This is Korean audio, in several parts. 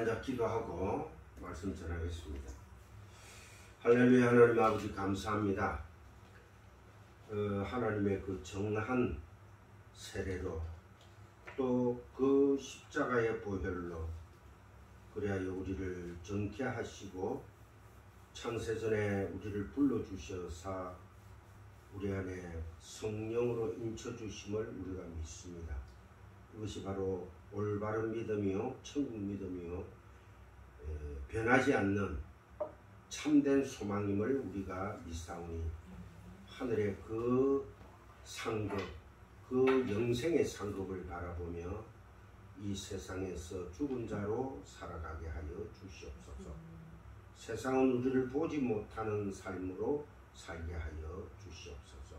앉아 기도하고 말씀 전하겠습니다. 할렐루야. 하나님 아버지 감사합니다. 하나님의 그 정한 세례로 또 그 십자가의 보혈로 그리하여 우리를 정케하시고 창세전에 우리를 불러주셔서 우리 안에 성령으로 인쳐주심을 우리가 믿습니다. 이것이 바로 올바른 믿음이요 천국 믿음이요 변하지 않는 참된 소망임을 우리가 믿사오니 하늘의 그 상급, 그 영생의 상급을 바라보며 이 세상에서 죽은 자로 살아가게 하여 주시옵소서. 세상은 우리를 보지 못하는 삶으로 살게 하여 주시옵소서.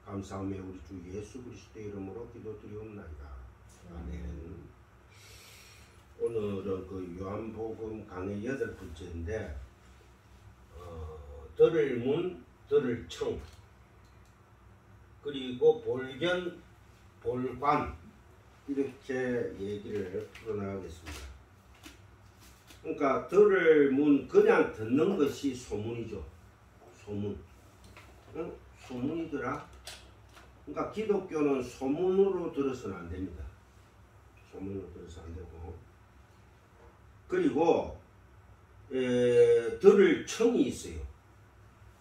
감사하며 우리 주 예수 그리스도의 이름으로 기도드리옵나이다. 아멘. 오늘은 그 요한복음 강의 8번째인데 들을 문, 들을 청, 그리고 볼견, 볼관 이렇게 얘기를 풀어나가겠습니다. 그러니까 들을 문, 그냥 듣는 것이 소문이죠. 소문. 응? 소문이더라. 그러니까 기독교는 소문으로 들어서는 안 됩니다. 소문으로 들어서 안 되고. 그리고 들을 청이 있어요.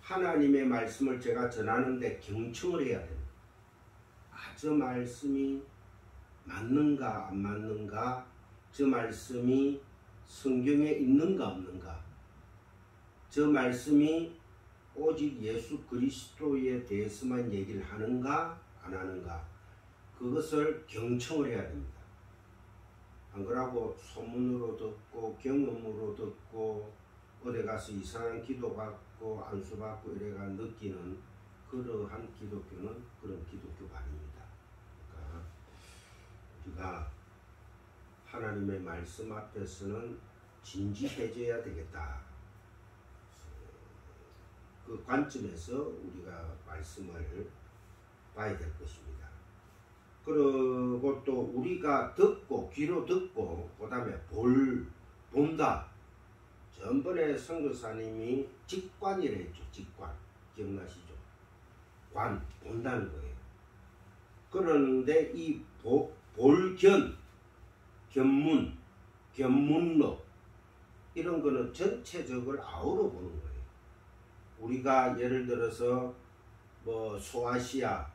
하나님의 말씀을 제가 전하는데 경청을 해야 됩니다. 저 말씀이 맞는가 안 맞는가, 저 말씀이 성경에 있는가 없는가, 저 말씀이 오직 예수 그리스도에 대해서만 얘기를 하는가 안 하는가, 그것을 경청을 해야 됩니다. 안 그러고 소문으로 듣고 경험으로 듣고 어디 가서 이상한 기도 받고 안수 받고 이래가 느끼는 그러한 기독교는 그런 기독교가 아닙니다. 그러니까 우리가 하나님의 말씀 앞에서는 진지해져야 되겠다. 그 관점에서 우리가 말씀을 봐야 될 것입니다. 그리고 또 우리가 듣고 귀로 듣고 그 다음에 본다. 전번에 선교사님이 직관이라 했죠. 직관. 기억나시죠? 관, 본다는 거예요. 그런데 이 볼견, 견문, 견문록 이런 거는 전체적으로 아우러 보는 거예요. 우리가 예를 들어서 뭐 소아시아,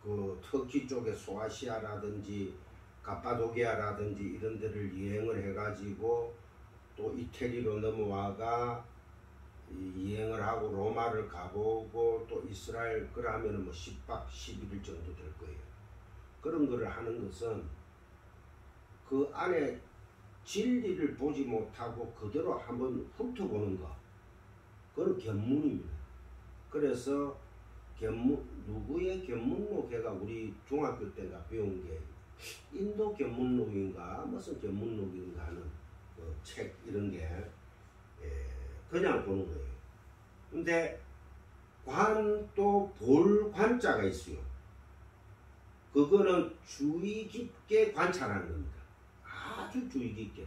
그 터키 쪽의 소아시아라든지 가파도기아라든지 이런 데를 여행을 해가지고 또 이태리로 넘어와가 여행을 하고 로마를 가보고 또 이스라엘 그러면 뭐 10박 11일 정도 될 거예요. 그런 거를 하는 것은 그 안에 진리를 보지 못하고 그대로 한번 훑어보는 거. 그건 견문입니다. 그래서 누구의 견문록회가 우리 중학교 때가 배운 게 인도 견문록인가 무슨 견문록인가 하는 그 책 이런 게 그냥 보는 거예요. 근데 관도 볼 관자가 있어요. 그거는 주의 깊게 관찰하는 겁니다. 아주 주의 깊게.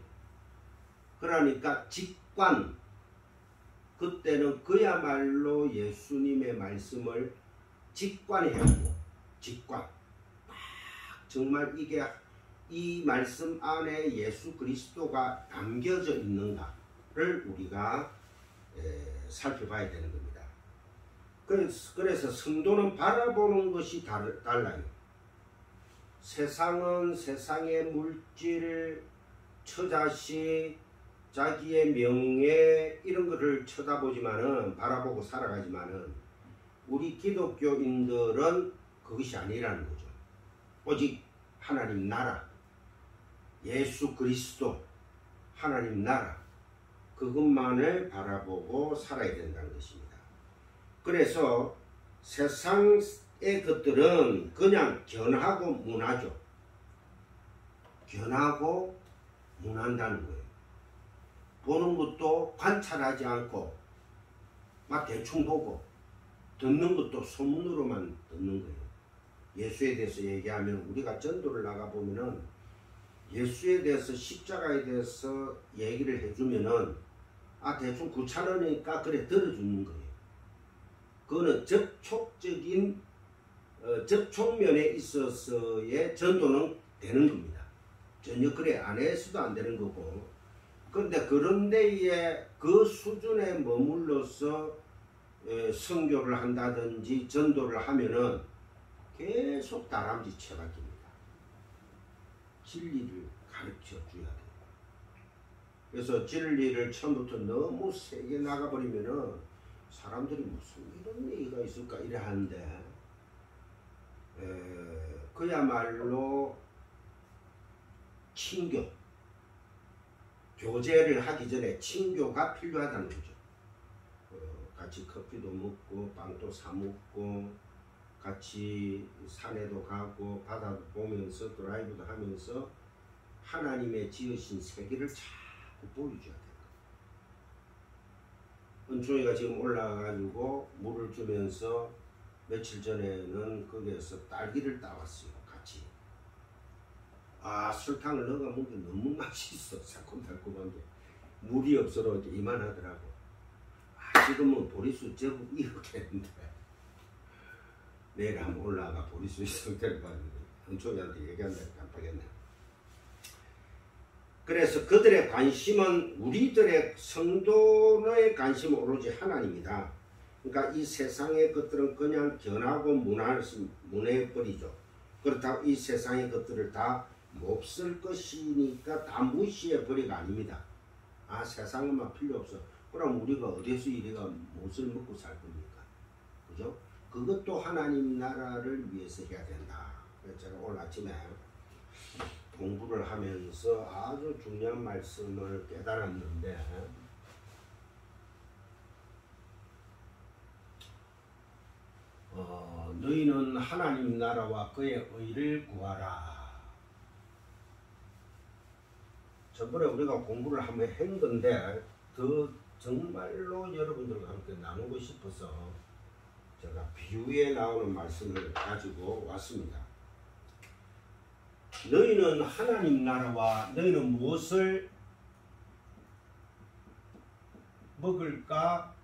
그러니까 직관. 그때는 그야말로 예수님의 말씀을 직관해야 하고, 직관. 딱 정말 이게 이 말씀 안에 예수 그리스도가 담겨져 있는가를 우리가 살펴봐야 되는 겁니다. 그래서 성도는 바라보는 것이 달라요. 세상은 세상의 물질, 처자식, 자기의 명예 이런 것을 쳐다보지만은 바라보고 살아가지만은 우리 기독교인들은 그것이 아니라는 거죠. 오직 하나님 나라, 예수 그리스도, 하나님 나라 그것만을 바라보고 살아야 된다는 것입니다. 그래서 세상의 것들은 그냥 견하고 문하죠. 견하고 문한다는 거예요. 보는 것도 관찰하지 않고 막 대충 보고 듣는 것도 소문으로만 듣는 거예요. 예수에 대해서 얘기하면 우리가 전도를 나가보면은 예수에 대해서 십자가에 대해서 얘기를 해주면은 대충 구차하니까 그래 들어주는 거예요. 그거는 접촉적인 접촉면에 있어서의 전도는 되는 겁니다. 전혀 그래 안 해서도 안 되는 거고. 그런데 그런 데에 그 수준에 머물러서 선교를 한다든지 전도를 하면은 계속 다람쥐 쳐박힙니다. 진리를 가르쳐 줘야 돼요. 그래서 진리를 처음부터 너무 세게 나가버리면은 사람들이 무슨 이런 얘기가 있을까 이래 하는데 그야말로 친교, 교제를 하기 전에 친교가 필요하다는 거죠. 같이 커피도 먹고 빵도 사 먹고 같이 산에도 가고 바다도 보면서 드라이브도 하면서 하나님의 지으신 세계를 자꾸 보여줘야 돼요. 은총이가 지금 올라가가지고 물을 주면서 며칠 전에는 거기에서 딸기를 따왔어요. 같이. 설탕을 넣어 먹는 게 너무 맛있어. 새콤달콤한 게. 물이 없어도 이만하더라고. 지금은 보리수 제법 이렇겠는데 내일 한번 올라가 보리수 있으면 데려가 은총이한테 얘기한다 깜빡했네. 그래서 그들의 관심은 우리들의 성도의 관심은 오로지 하나님이다. 그러니까 이 세상의 것들은 그냥 견하고 무해버리죠. 그렇다고 이 세상의 것들을 다 몹쓸 것이니까 다 무시해버리가 아닙니다. 세상은 필요 없어. 그럼 우리가 어디서 이래가 무엇을 먹고 살 겁니까? 그죠? 그것도 하나님 나라를 위해서 해야 된다. 그래서 제가 오늘 아침에 공부를 하면서 아주 중요한 말씀을 깨달았는데 너희는 하나님 나라와 그의 의를 구하라. 저번에 우리가 공부를 한번 한 건데 더 정말로 여러분들과 함께 나누고 싶어서 제가 비유에 나오는 말씀을 가지고 왔습니다. 너희는 하나님 나라와 너희는 무엇을 먹을까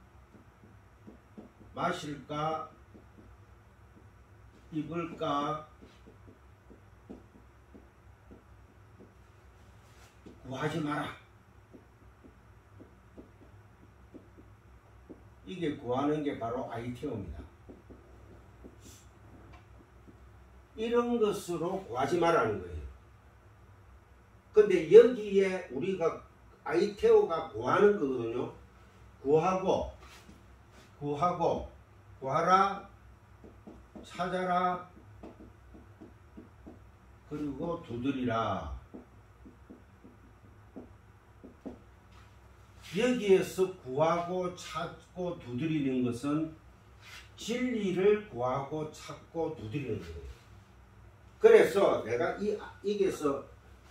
마실까 입을까 구하지 마라. 이게 구하는 게 바로 아이테오입니다. 이런 것으로 구하지 말라는 거예요. 근데 여기에 우리가 아이테오가 구하는 거거든요. 구하고 구하라, 찾아라, 그리고 두드리라. 여기에서 구하고 찾고 두드리는 것은 진리를 구하고 찾고 두드리는 거예요. 그래서 내가 이게서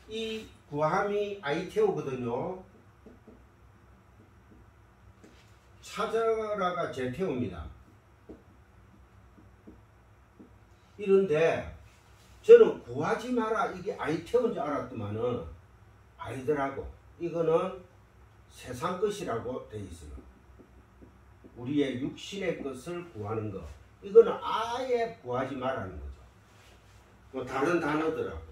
이 구함이 아이테오거든요. 찾아라가 제테오입니다. 이런데 저는 구하지 마라 이게 아이테오인 줄 알았더만은 아니더라고. 이거는 세상 것이라고 되어 있어요. 우리의 육신의 것을 구하는 것. 이거는 아예 구하지 말라는 거죠. 뭐 다른 단어더라고.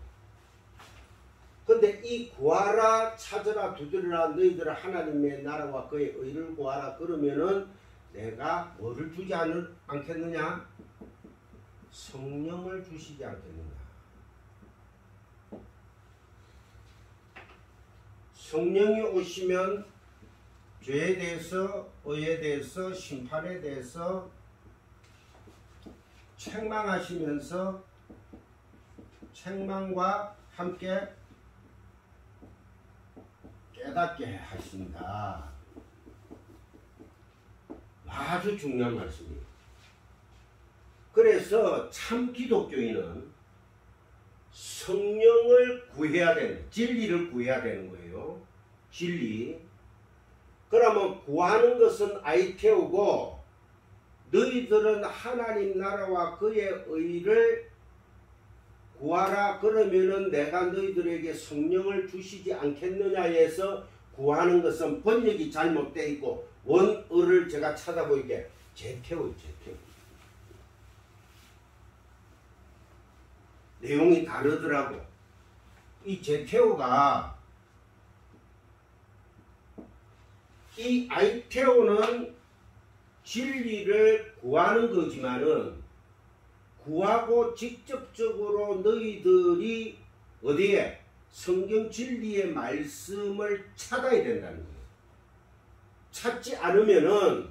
근데 이 구하라, 찾으라, 두드리라, 너희들 하나님의 나라와 그의 의를 구하라. 그러면은 내가 뭐를 주지 않겠느냐? 성령을 주시지 않겠느냐? 성령이 오시면 죄에 대해서, 의에 대해서, 심판에 대해서 책망하시면서 책망과 함께 깨닫게 하신다. 아주 중요한 말씀이에요. 그래서 참 기독교인은 성령을 구해야 되는, 진리를 구해야 되는 거예요. 진리. 그러면 구하는 것은 아이테오고 너희들은 하나님 나라와 그의 의를 구하라 그러면은 내가 너희들에게 성령을 주시지 않겠느냐 해서 구하는 것은 번역이 잘못되어 있고 원어를 제가 찾아보니까 제테오. 내용이 다르더라고. 이 제테오가 이 아이테오는 진리를 구하는 거지만은 구하고 직접적으로 너희들이 어디에 성경 진리의 말씀을 찾아야 된다는 거예요. 찾지 않으면은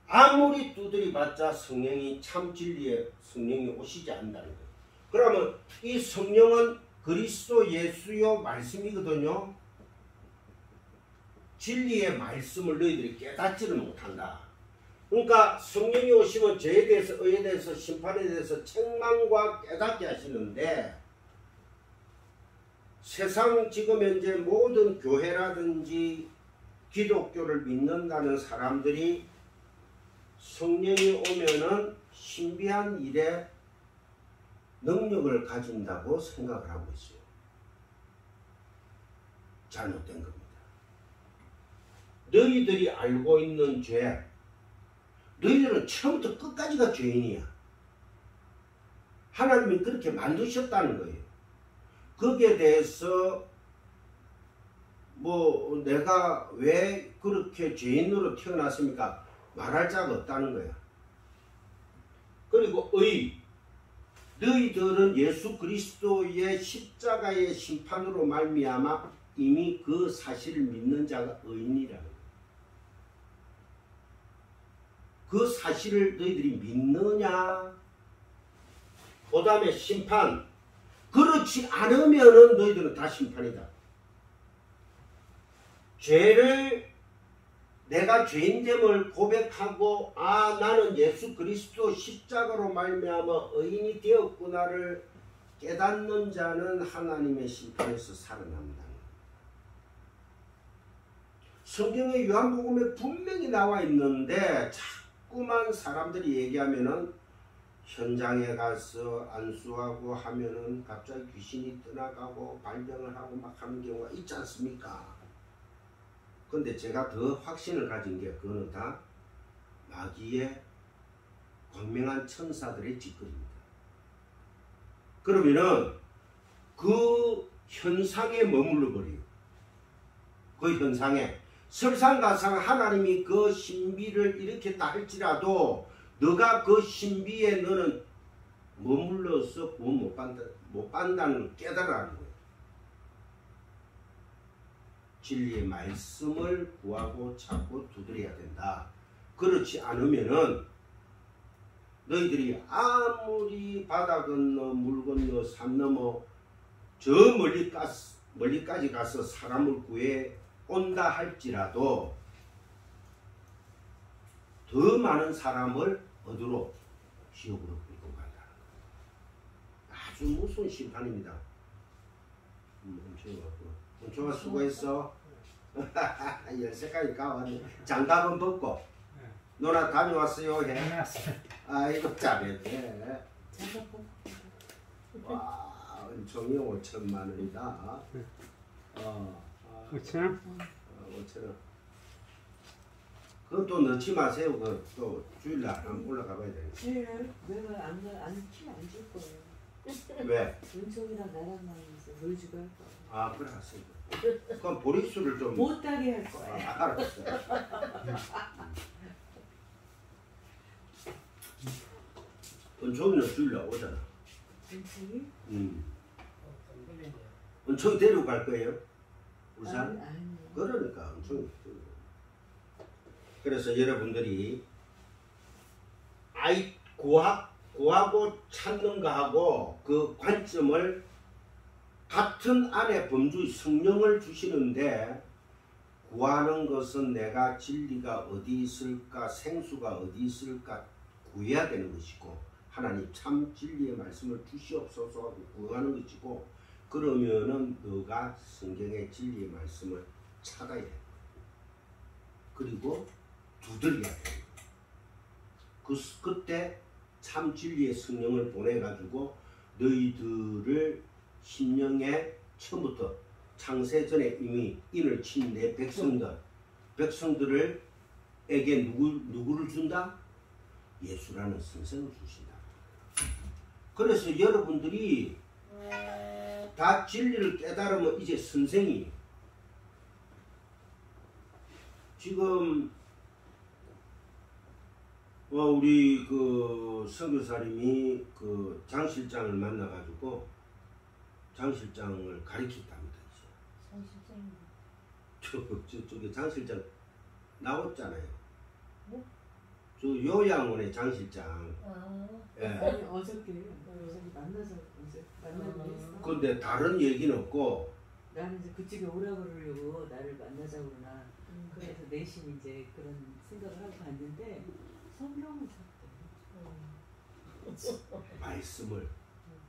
아무리 두드려봤자 성령이 참 진리의 성령이 오시지 않는다는 거예요. 그러면 이 성령은 그리스도 예수의 말씀이거든요. 진리의 말씀을 너희들이 깨닫지를 못한다. 그러니까 성령이 오시면 죄에 대해서, 의에 대해서, 심판에 대해서 책망과 깨닫게 하시는데 세상 지금 현재 모든 교회라든지 기독교를 믿는다는 사람들이 성령이 오면은 신비한 일에 능력을 가진다고 생각을 하고 있어요. 잘못된 겁니다. 너희들이 알고 있는 죄, 너희들은 처음부터 끝까지가 죄인이야. 하나님이 그렇게 만드셨다는 거예요. 거기에 대해서 뭐 내가 왜 그렇게 죄인으로 태어났습니까? 말할 자가 없다는 거야. 그리고 너희들은 예수 그리스도의 십자가의 심판으로 말미암아 이미 그 사실을 믿는 자가 의인이라는 거야. 그 사실을 너희들이 믿느냐? 그 다음에 심판. 그렇지 않으면은 너희들은 다 심판이다. 죄를 내가 죄인됨을 고백하고 나는 예수 그리스도 십자가로 말미암아 의인이 되었구나를 깨닫는 자는 하나님의 심판에서 살아납니다. 성경의 요한복음에 분명히 나와 있는데 자꾸만 사람들이 얘기하면은 현장에 가서 안수하고 하면은 갑자기 귀신이 떠나가고 발병을 하고 막 하는 경우가 있지 않습니까? 근데 제가 더 확신을 가진 게 그거는 다 마귀의 광명한 천사들의 짓거리입니다. 그러면은 그 현상에 머물러 버려요. 그 현상에 설상가상 하나님이 그 신비를 일으켰다 할지라도 너가 그 신비에 너는 머물러서 구원 못 받는다는 걸 깨달아야 하는 거예요. 진리의 말씀을 구하고 찾고 두드려야 된다. 그렇지 않으면은 너희들이 아무리 바다 건너 물 건너 산 넘어 저 멀리까지 가서 사람을 구해 온다 할지라도 더 많은 사람을 어디로? 지옥으로 끌고 간다는 거예요. 아주 무서운 심판입니다. 엄청아 수고했어. 10시까지 가왔네. 장갑은 벗고 누나 다녀왔어요 해. 아이고 잘했네. 와 엄청이 5천만 원이다. 5,000원? 5천원. 그것도 넣지 마세요. 그또 주일날 한번 올라가 봐야 되겠네. 주일날 내가 안 줄 거예요. 왜? 은총이랑 나랑만 놀주고 할 거예요. 아 그래 알았습니다. 그럼 보리수를 좀 못하게 할 거예요. 알았어요. 은총이는 주일날 오잖아. 은총이? 은총 데리고 갈 거예요? 울산? 아니. 그러니까 은총. 그래서 여러분들이 구하고 찾는 거하고 그 관점을 같은 안에 범주의 성령을 주시는데 구하는 것은 내가 진리가 어디 있을까 생수가 어디 있을까 구해야 되는 것이고 하나님 참 진리의 말씀을 주시옵소서 하고 구하는 것이고 그러면은 너가 성경의 진리의 말씀을 찾아야 돼. 그리고 두드려야 돼. 그때 참 진리의 성령을 보내가지고 너희들을 심령에 처음부터 창세 전에 이미 인을 친 내 백성들을 에게 누구를 준다? 예수라는 선생을 주신다. 그래서 여러분들이 다 진리를 깨달으면 이제 선생이 지금 우리 그 선교사님이 그 장 실장을 만나가지고 장 실장을 가리켰답니다. 장 실장이 저쪽에 장 실장 나왔잖아요. 뭐? 저 요양원의 장 실장. 예. 아니 어저께 만나서 이제 만나기로 했어. 근데 다른 얘기는 없고 나는 이제 그쪽에 오라 그러려고 나를 만나자고 그러나 그래서 내심 이제 그런 생각을 하고 갔는데 성경을 샀대. 말씀을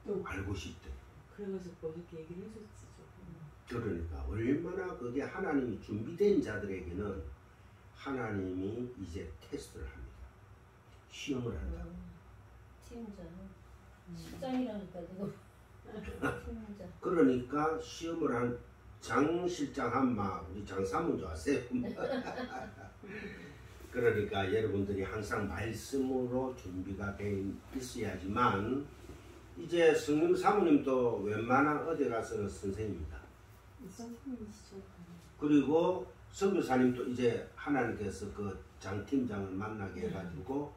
또 알고 싶대. 그래가지고 어저께 얘기를 해줬지 조금. 그러니까 얼마나 그게 하나님이 준비된 자들에게는 하나님이 이제 테스트를 합니다. 시험을 한다. 팀장. 실장이라니까 이거. 팀장. 그러니까 시험을 한 장 실장 한마 우리 장사문 좋아하세요. 그러니까 여러분들이 항상 말씀으로 준비가 돼 있어야지만 이제 성령 사모님도 웬만한 어디 가서는 선생님입니다. 선생님이시죠. 그리고 선교사님도 이제 하나님께서 그 장팀장을 만나게 해가지고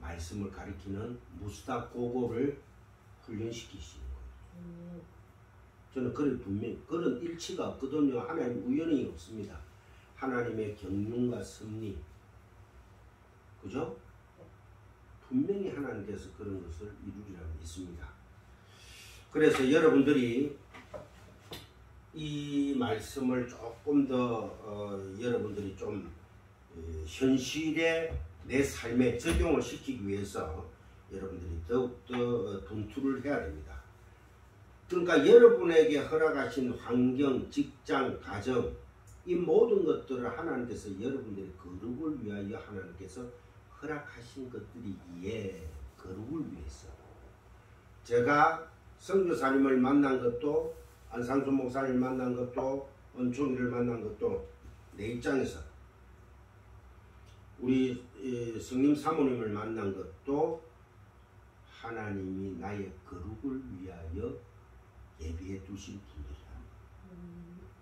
말씀을 가리키는 무스다 고고를 훈련시키시는 거예요. 저는 그래 분명히 그런 일치가 없거든요. 하나님 우연이 없습니다. 하나님의 경륜과 섭리, 그죠? 분명히 하나님께서 그런 것을 이루리라고 믿습니다. 그래서 여러분들이 이 말씀을 조금 더 여러분들이 좀 현실에 내 삶에 적용을 시키기 위해서 여러분들이 더욱더 분투를 해야 됩니다. 그러니까 여러분에게 허락하신 환경, 직장, 가정 이 모든 것들을 하나님께서 여러분들의 거룩을 위하여 하나님께서 허락하신 것들이기에 거룩을 위해서 제가 선교사님을 만난 것도 안상수 목사님을 만난 것도 은총이를 만난 것도 내 입장에서 우리 성님 사모님을 만난 것도 하나님이 나의 거룩을 위하여 예비해 두신 분들이다.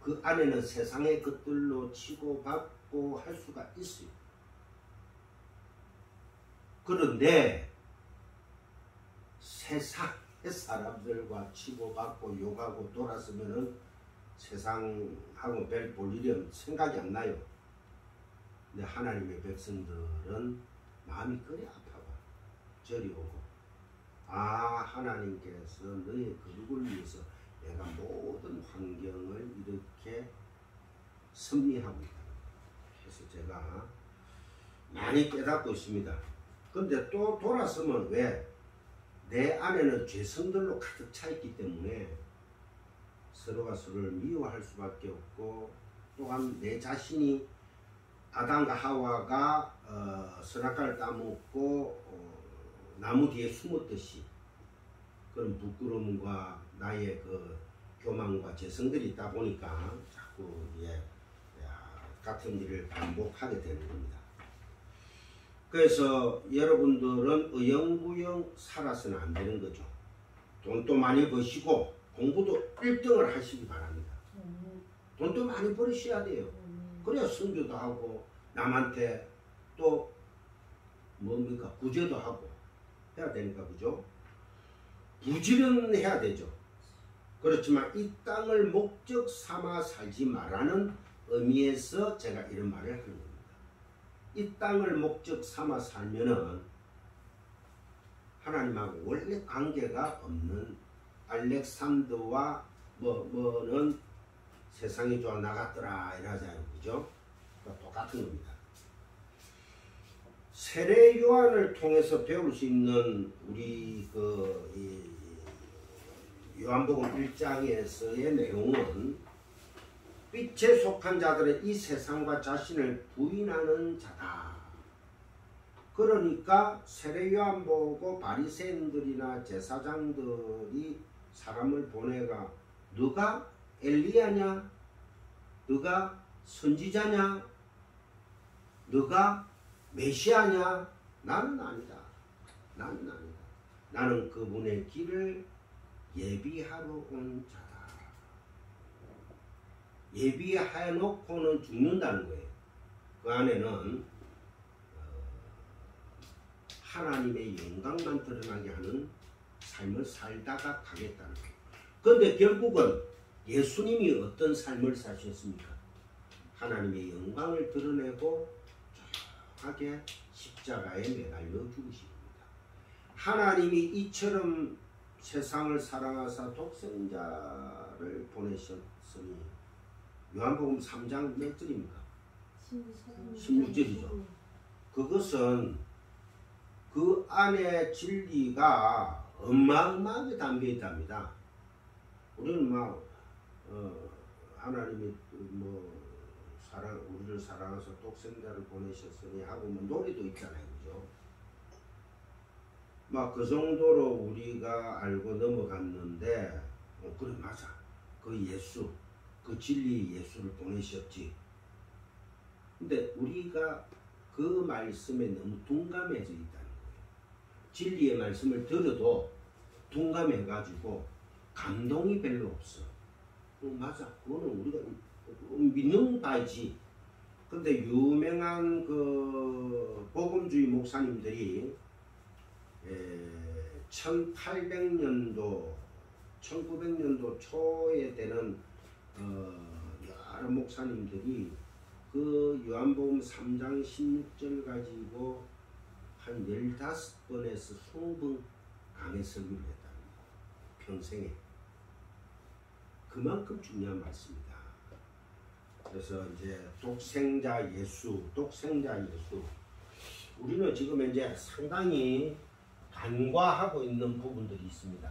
그 안에는 세상의 것들로 치고받고 할 수가 있어요. 그런데 세상의 사람들과 치고받고 욕하고 돌았으면은 세상하고 별 볼 일이 생각이 안 나요. 근데 하나님의 백성들은 마음이 그리 아파요. 저리 오고 하나님께서 너의 거룩을 위해서 내가 모든 환경을 이렇게 섭리하고 있다. 그래서 제가 많이 깨닫고 있습니다. 근데 또 돌아서면 왜? 내 안에는 죄성들로 가득 차 있기 때문에 서로가 서로를 미워할 수밖에 없고 또한 내 자신이 아담과 하와가 선악과를 따먹고 나무 뒤에 숨었듯이 그런 부끄러움과 나의 그 교만과 죄성들이 있다 보니까 자꾸 같은 일을 반복하게 되는 겁니다. 그래서 여러분들은 어영부영 살아서는 안 되는 거죠. 돈도 많이 버시고 공부도 1등을 하시기 바랍니다. 돈도 많이 버리셔야 돼요. 그래야 선교도 하고 남한테 또 뭡니까 구제도 하고 해야 되니까 그죠? 부지런해야 되죠. 그렇지만 이 땅을 목적 삼아 살지 말라는 의미에서 제가 이런 말을 하는 겁니다. 이 땅을 목적 삼아 살면은 하나님하고 원래 관계가 없는 알렉산더와 뭐는 세상이 좋아 나갔더라 이러잖아요. 그죠? 그러니까 똑같은 겁니다. 세례 요한을 통해서 배울 수 있는 우리 요한복음 1장에서의 내용은 빛에 속한 자들은 이 세상과 자신을 부인하는 자다. 그러니까 세례요한 보고 바리새인들이나 제사장들이 사람을 보내가 너가 엘리야냐? 너가 선지자냐? 너가 메시아냐? 나는 아니다. 나는 아니다. 나는 그분의 길을 예비하러 온 자다. 예비해 놓고는 죽는다는 거예요. 그 안에는 하나님의 영광만 드러나게 하는 삶을 살다가 가겠다는 거예요. 그런데 결국은 예수님이 어떤 삶을 사셨습니까? 하나님의 영광을 드러내고 조용하게 십자가에 매달려 죽으십니다. 하나님이 이처럼 세상을 사랑하사 독생자를 보내셨으니 요한복음 3장 몇 절입니까? 16절이죠. 그것은 그 안에 진리가 어마어마하게 담겨 있답니다. 우리는 하나님이 우리를 사랑해서 독생자를 보내셨으니 하고 노래도 있잖아요, 그죠? 그 정도로 우리가 알고 넘어갔는데, 그래 맞아. 그 예수, 그 진리 예수를 보내셨지. 근데 우리가 그 말씀에 너무 둔감해져 있다는 거예요. 진리의 말씀을 들어도 둔감해가지고 감동이 별로 없어. 맞아. 그거는 우리가 믿는 바이지. 근데 유명한 그 복음주의 목사님들이 1800년도 1900년도 초에 되는 여러 목사님들이 그 요한복음 3장 16절 가지고 한 15번에서 20번 강의 설교를 했답니다. 평생에. 그만큼 중요한 말씀입니다. 그래서 이제 독생자 예수. 우리는 지금 이제 상당히 간과하고 있는 부분들이 있습니다.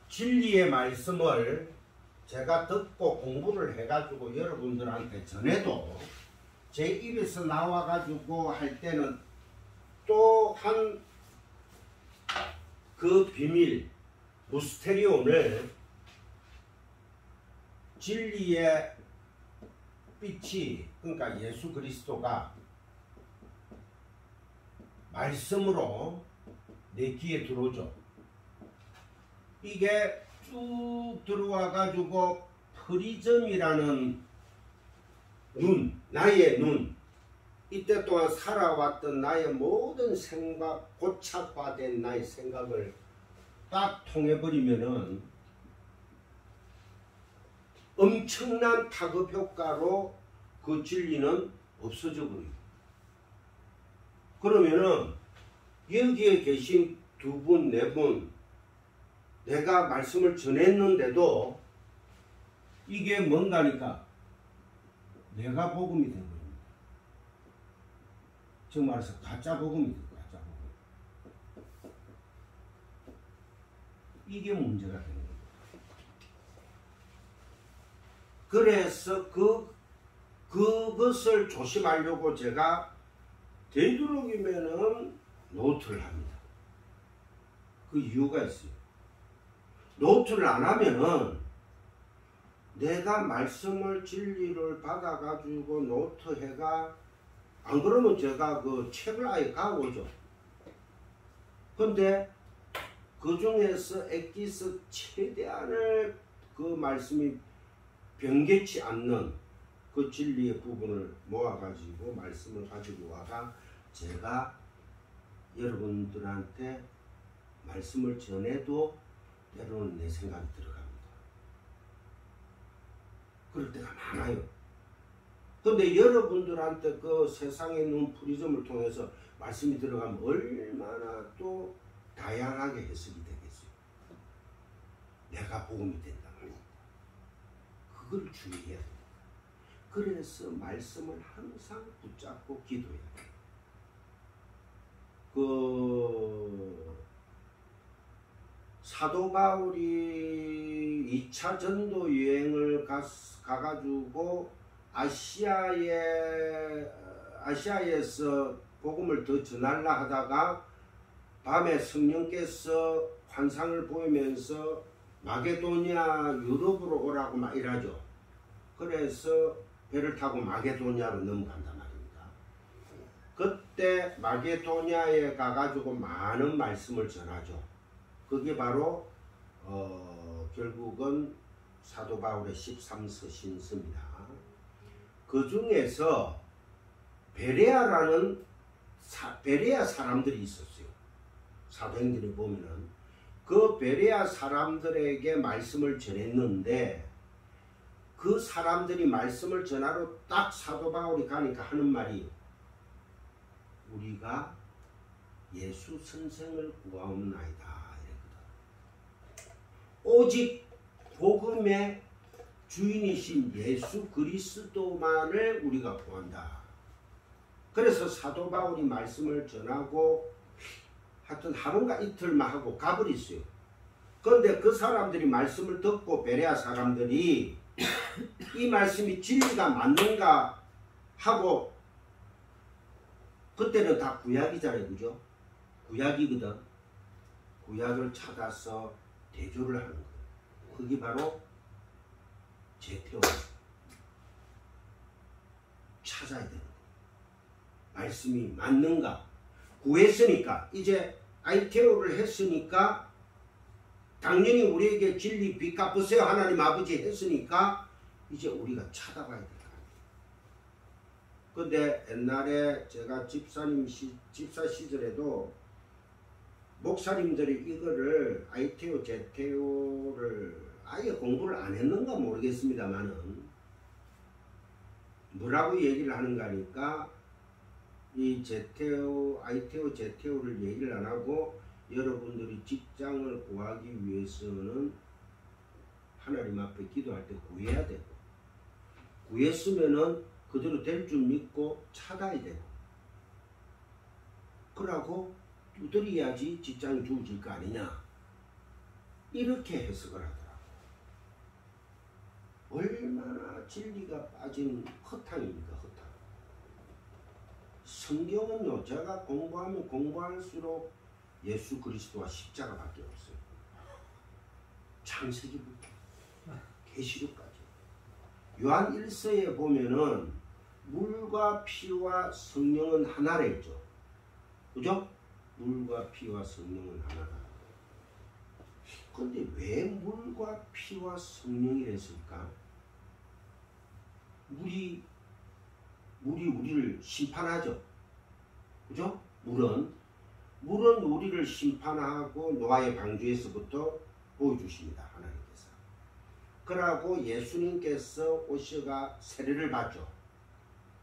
진리의 말씀을 제가 듣고 공부를 해가지고 여러분들한테 전해도 제 입에서 나와가지고 할 때는 또한 그 비밀, 무스테리온을 진리의 빛이, 그러니까 예수 그리스도가 말씀으로 내 귀에 들어오죠. 이게 쭉 들어와 가지고 프리즘이라는 눈, 나의 눈, 이때 동안 살아왔던 나의 모든 생각, 고착화된 나의 생각을 딱 통해버리면은 엄청난 파급 효과로 그 진리는 없어져 버려요. 그러면은 여기에 계신 두 분, 네 분, 내가 말씀을 전했는데도 이게 뭔가니까 내가 복음이 된 겁니다. 즉 말해서 가짜 복음이 된 거예요. 가짜 복음. 이게 문제가 되는 겁니다. 그래서 그것을 조심하려고 제가 되도록이면은 노트를 합니다. 그 이유가 있어요. 노트를 안 하면은 내가 말씀을 진리를 받아가지고 노트해가 안 그러면 제가 그 책을 아예 가오죠. 근데 그 중에서 엑기스 최대한을 그 말씀이 변개치 않는 그 진리의 부분을 모아가지고 말씀을 가지고 와가 제가 여러분들한테 말씀을 전해도 때로는 내 생각이 들어갑니다. 그럴 때가 많아요. 근데 여러분들한테 그 세상에 있는 프리즘을 통해서 말씀이 들어가면 얼마나 또 다양하게 해석이 되겠어요. 내가 복음이 된다 말입니다. 그걸 주의해야 됩니다. 그래서 말씀을 항상 붙잡고 기도해야 돼요. 사도 바울이 2차 전도 여행을 가가지고 아시아에서 복음을 더 전하려 하다가 밤에 성령께서 환상을 보이면서 마게도니아 유럽으로 오라고 막 이러죠. 그래서 배를 타고 마게도니아로 넘어간단 말입니다. 그때 마게도니아에 가가지고 많은 말씀을 전하죠. 그게 바로 결국은 사도 바울의 13서 신서입니다. 그 중에서 베레아라는 베레아 사람들이 있었어요. 사도행전에 보면은 그 베레아 사람들에게 말씀을 전했는데 그 사람들이 말씀을 전하러 딱 사도 바울이 가니까 하는 말이 우리가 예수 선생을 구하옵나이다 이랬거든. 오직 복음의 주인이신 예수 그리스도만을 우리가 구한다. 그래서 사도 바울이 말씀을 전하고 하여튼 하루가 이틀만 하고 가버렸어요. 그런데 그 사람들이 말씀을 듣고 베레아 사람들이 이 말씀이 진리가 맞는가 하고 그때는 다 구약이잖아요. 그죠? 구약이거든. 구약을 찾아서 대조를 하는 거예요. 그게 바로 제테오 찾아야 되는 거예요. 말씀이 맞는가 구했으니까 이제 아이테오를 했으니까 당연히 우리에게 진리 빚 갚으세요 하나님 아버지 했으니까 이제 우리가 찾아가야 돼요. 근데 옛날에 제가 집사 시절에도 목사님들이 이거를 아이테오 제테오를 아예 공부를 안 했는가 모르겠습니다만은 뭐라고 얘기를 하는가 하니까 이 제테오 아이테오 제테오를 얘기를 안 하고 여러분들이 직장을 구하기 위해서는 하나님 앞에 기도할 때 구해야 되고 구했으면은 그대로 될 줄 믿고 찾아야 되고 그러고 두드려야지 직장이 주어질 거 아니냐 이렇게 해석을 하더라고. 얼마나 진리가 빠진 허탕입니까 허탕. 성경은요 제가 공부하면 공부할수록 예수 그리스도와 십자가밖에 없어요. 창세기부터 계시록까지. 요한 1서에 보면은 물과 피와 성령은 하나랬죠. 그죠? 물과 피와 성령은 하나다. 그런데 왜 물과 피와 성령이랬을까? 물이 우리를 심판하죠. 그죠? 물은 우리를 심판하고 노아의 방주에서부터 보여주십니다. 하나님께서. 그러고 예수님께서 오셔가 세례를 받죠.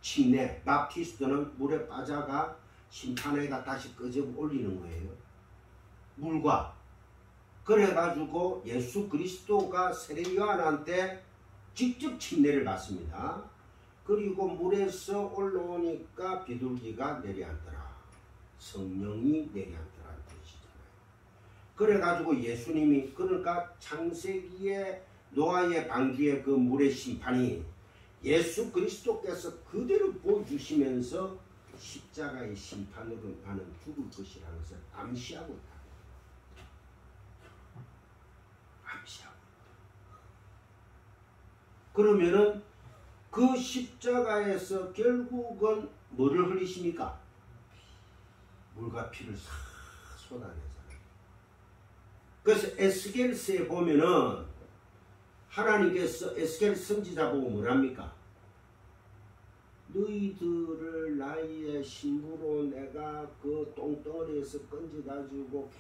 침례, 바프티스트는 물에 빠져가 심판회가 다시 끄집어 올리는 거예요. 물과. 그래가지고 예수 그리스도가 세례 요한한테 직접 침례를 받습니다. 그리고 물에서 올라오니까 비둘기가 내려앉더라. 성령이 내려앉더라는 뜻이잖아요. 그래가지고 예수님이 그러니까 창세기의 노아의 방주의 그 물의 심판이 예수 그리스도께서 그대로 보여주시면서 십자가의 심판으로 나는 죽을 것이라는 것을 암시하고 있다. 암시하고 있다. 그러면은 그 십자가에서 결국은 뭐를 흘리십니까? 물과 피를 싹 쏟아내잖아요. 그래서 에스겔서에 보면은 하나님께서 에스겔 선지자 보고 뭐랍니까? 너희들을 나의 신부로 내가 그 똥덩어리에서 건져가지고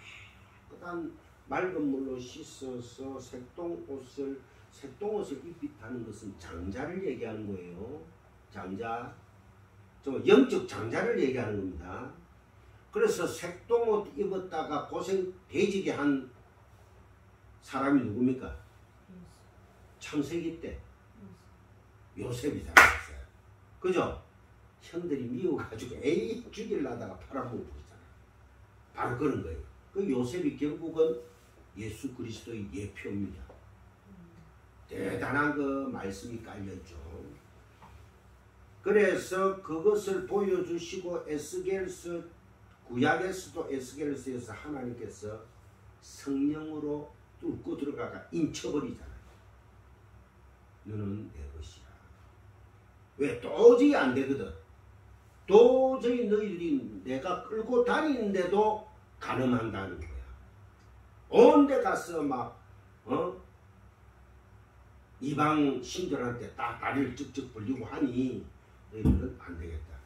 깨끗한 맑은 물로 씻어서 색동옷을 입히다는 것은 장자를 얘기하는 거예요. 장자. 좀 영적 장자를 얘기하는 겁니다. 그래서 색동옷 입었다가 고생 돼지게 한 사람이 누굽니까? 창세기 때 요셉이잖아요. 그죠? 형들이 미워가지고 에이 죽이려다가 팔아먹고 있잖아요. 바로 그런 거예요. 그 요셉이 결국은 예수 그리스도의 예표입니다. 대단한 그 말씀이 깔려있죠. 그래서 그것을 보여주시고 에스겔서 구약에서도 에스겔서에서 하나님께서 성령으로 뚫고 들어가가 인쳐버리잖아요. 너는 내 것이야. 왜? 도저히 안 되거든. 도저히 너희들이 내가 끌고 다니는데도 가늠한다는 거야. 온 데 가서 막 이방 신들한테 딱 다리를 쭉쭉 벌리고 하니 너희들은 안 되겠다.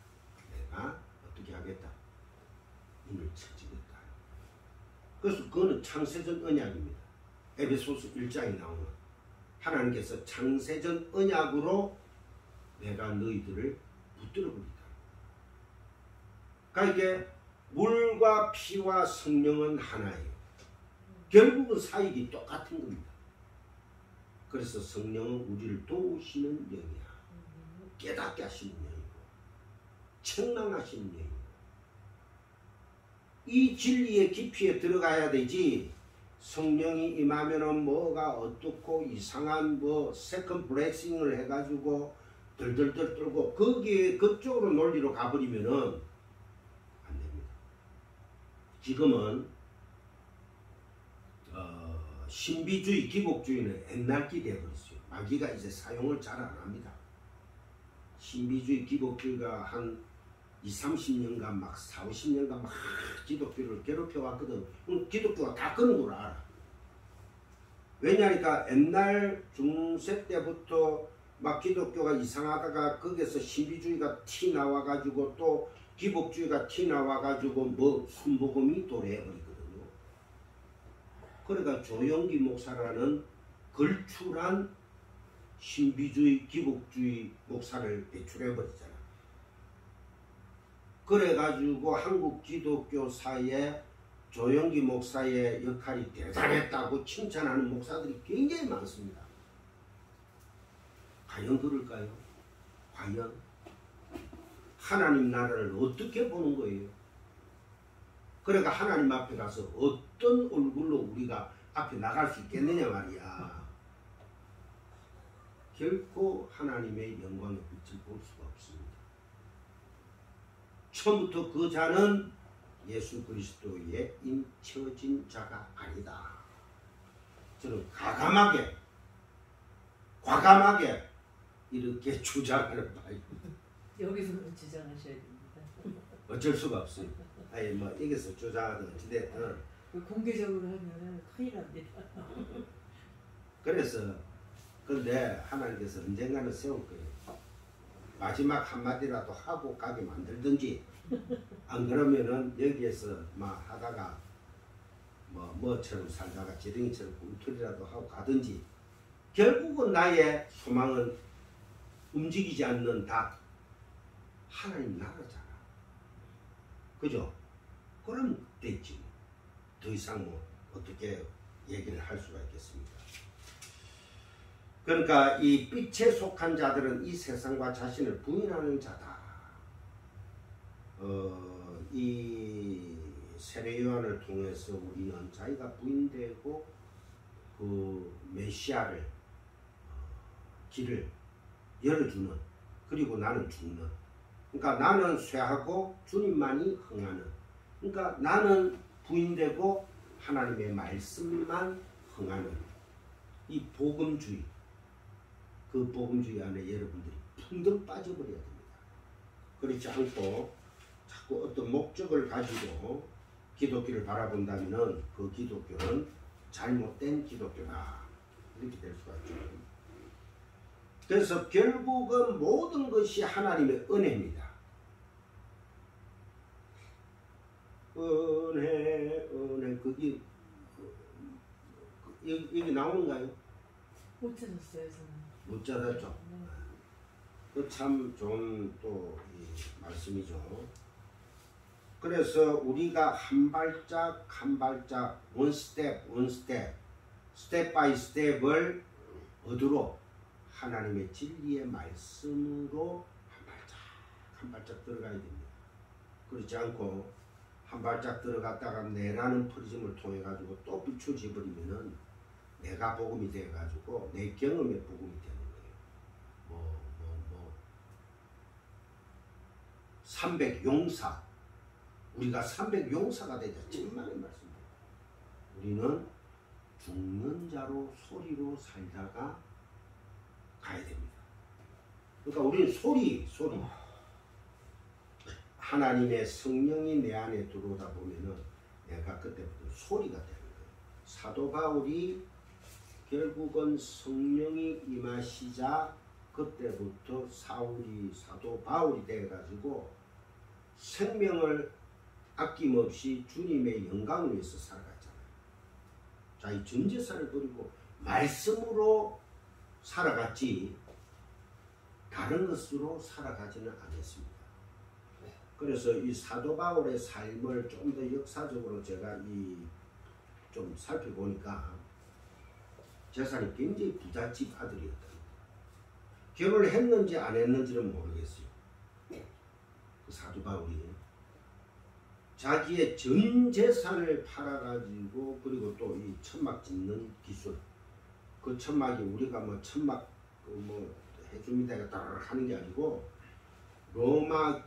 내가 어떻게 하겠다. 이를 쳐지겠다. 그래서 그거는 창세전 언약입니다. 에베소서 1장에 나오는 하나님께서 창세전 언약으로 내가 너희들을 붙들어버리다. 그러니까 이게 물과 피와 성령은 하나예요. 결국은 사역이 똑같은 겁니다. 그래서 성령은 우리를 도우시는 영이야. 깨닫게 하시는 영이고 책망하시는 영이고 이 진리의 깊이에 들어가야 되지. 성령이 임하면은 뭐가 어떻고 이상한 뭐 세컨 블레싱을 해가지고 덜덜덜 떨고 거기에 그쪽으로 논리로 가버리면은 안 됩니다. 지금은 신비주의, 기복주의는 옛날기 되어버렸어요. 마귀가 이제 사용을 잘 안 합니다. 신비주의, 기복주의가 한 20, 30년간 막 40, 50년간 막 기독교를 괴롭혀왔거든. 기독교가 다 끄는 걸 알아. 왜냐니까 옛날 중세 때부터 막 기독교가 이상하다가 거기서 신비주의가 티 나와가지고 또 기복주의가 티 나와가지고 뭐 순복음이 도래해버리거든요. 그러니까 조영기 목사라는 걸출한 신비주의, 기복주의 목사를 배출해버리잖아. 그래가지고 한국 기독교사에 조영기 목사의 역할이 대단했다고 칭찬하는 목사들이 굉장히 많습니다. 과연 그럴까요? 과연? 하나님 나라를 어떻게 보는 거예요? 그러니까 하나님 앞에 가서 어떤 얼굴로 우리가 앞에 나갈 수 있겠느냐 말이야. 결코 하나님의 영광의 빛을 볼 수가 없습니다. 처음부터 그 자는 예수 그리스도에 인쳐진 자가 아니다. 저는 과감하게 이렇게 주장하는 바입니다. 여기서는 주장하셔야 됩니다. 어쩔 수가 없어요. 아니 뭐 여기서 주장하든 어찌됐든 공개적으로 하면 큰일 납니다. 그래서 근데 하나님께서 언젠가는 세울 거예요. 마지막 한마디라도 하고 가게 만들든지 안 그러면은 여기에서 막 하다가 뭐처럼 살다가 지렁이처럼 꿈틀이라도 하고 가든지 결국은 나의 소망은 움직이지 않는 다 하나님 나라잖아. 그죠? 그럼 됐지. 더 이상 뭐 어떻게 얘기를 할 수가 있겠습니까? 그러니까 이 빛에 속한 자들은 이 세상과 자신을 부인하는 자다. 이 세례 요한을 통해서 우리는 자기가 부인되고 그 메시아를 길을 열어주는, 그리고 나는 죽는, 그러니까 나는 쇠하고 주님만이 흥하는, 그러니까 나는 부인되고 하나님의 말씀만 흥하는 이 복음주의, 그 복음주의 안에 여러분들이 풍덩 빠져버려야 됩니다. 그렇지 않고 자꾸 어떤 목적을 가지고 기독교를 바라본다면 그 기독교는 잘못된 기독교다, 이렇게 될 수가 있죠. 그래서 결국은 모든 것이 하나님의 은혜입니다. 은혜, 그게 여기 나오는가요? 못 찾았어요, 저는. 못 찾았죠. 그 참 좋은 또 말씀이죠. 그래서 우리가 한 발짝 한 발짝, 원 스텝 스텝 바이 스텝을 얻으러 하나님의 진리의 말씀으로 한 발짝 들어가야 됩니다. 그렇지 않고 한 발짝 들어갔다가 내라는 프리즘을 통해 가지고 또 비추어져 버리면은 내가 복음이 돼 가지고 내 경험의 복음이 되는 거예요. 300용사, 우리가 300용사가 되자. 정말의 말씀입니다. 우리는 죽는 자로 소리로 살다가 가야 됩니다. 그러니까 우리는 소리 하나님의 성령이 내 안에 들어오다 보면은 내가 그때부터 소리가 되는 거예요. 사도 바울이 결국은 성령이 임하시자 그때부터 사울이 사도 바울이 돼가지고 생명을 아낌없이 주님의 영광을 위해서 살아갔잖아요. 자, 이 전제사를 버리고 말씀으로 살아갔지 다른 것으로 살아가지는 않았습니다. 그래서 이 사도 바울의 삶을 좀 더 역사적으로 제가 좀 살펴보니까 재산이 굉장히 부잣집 아들이었다. 결혼을 했는지 안 했는지는 모르겠어요. 그 사도 바울이 자기의 전 재산을 팔아가지고 그리고 또 이 천막 짓는 기술, 그 천막이 우리가 뭐 천막 뭐 해줍니다 따라 하는 게 아니고 로마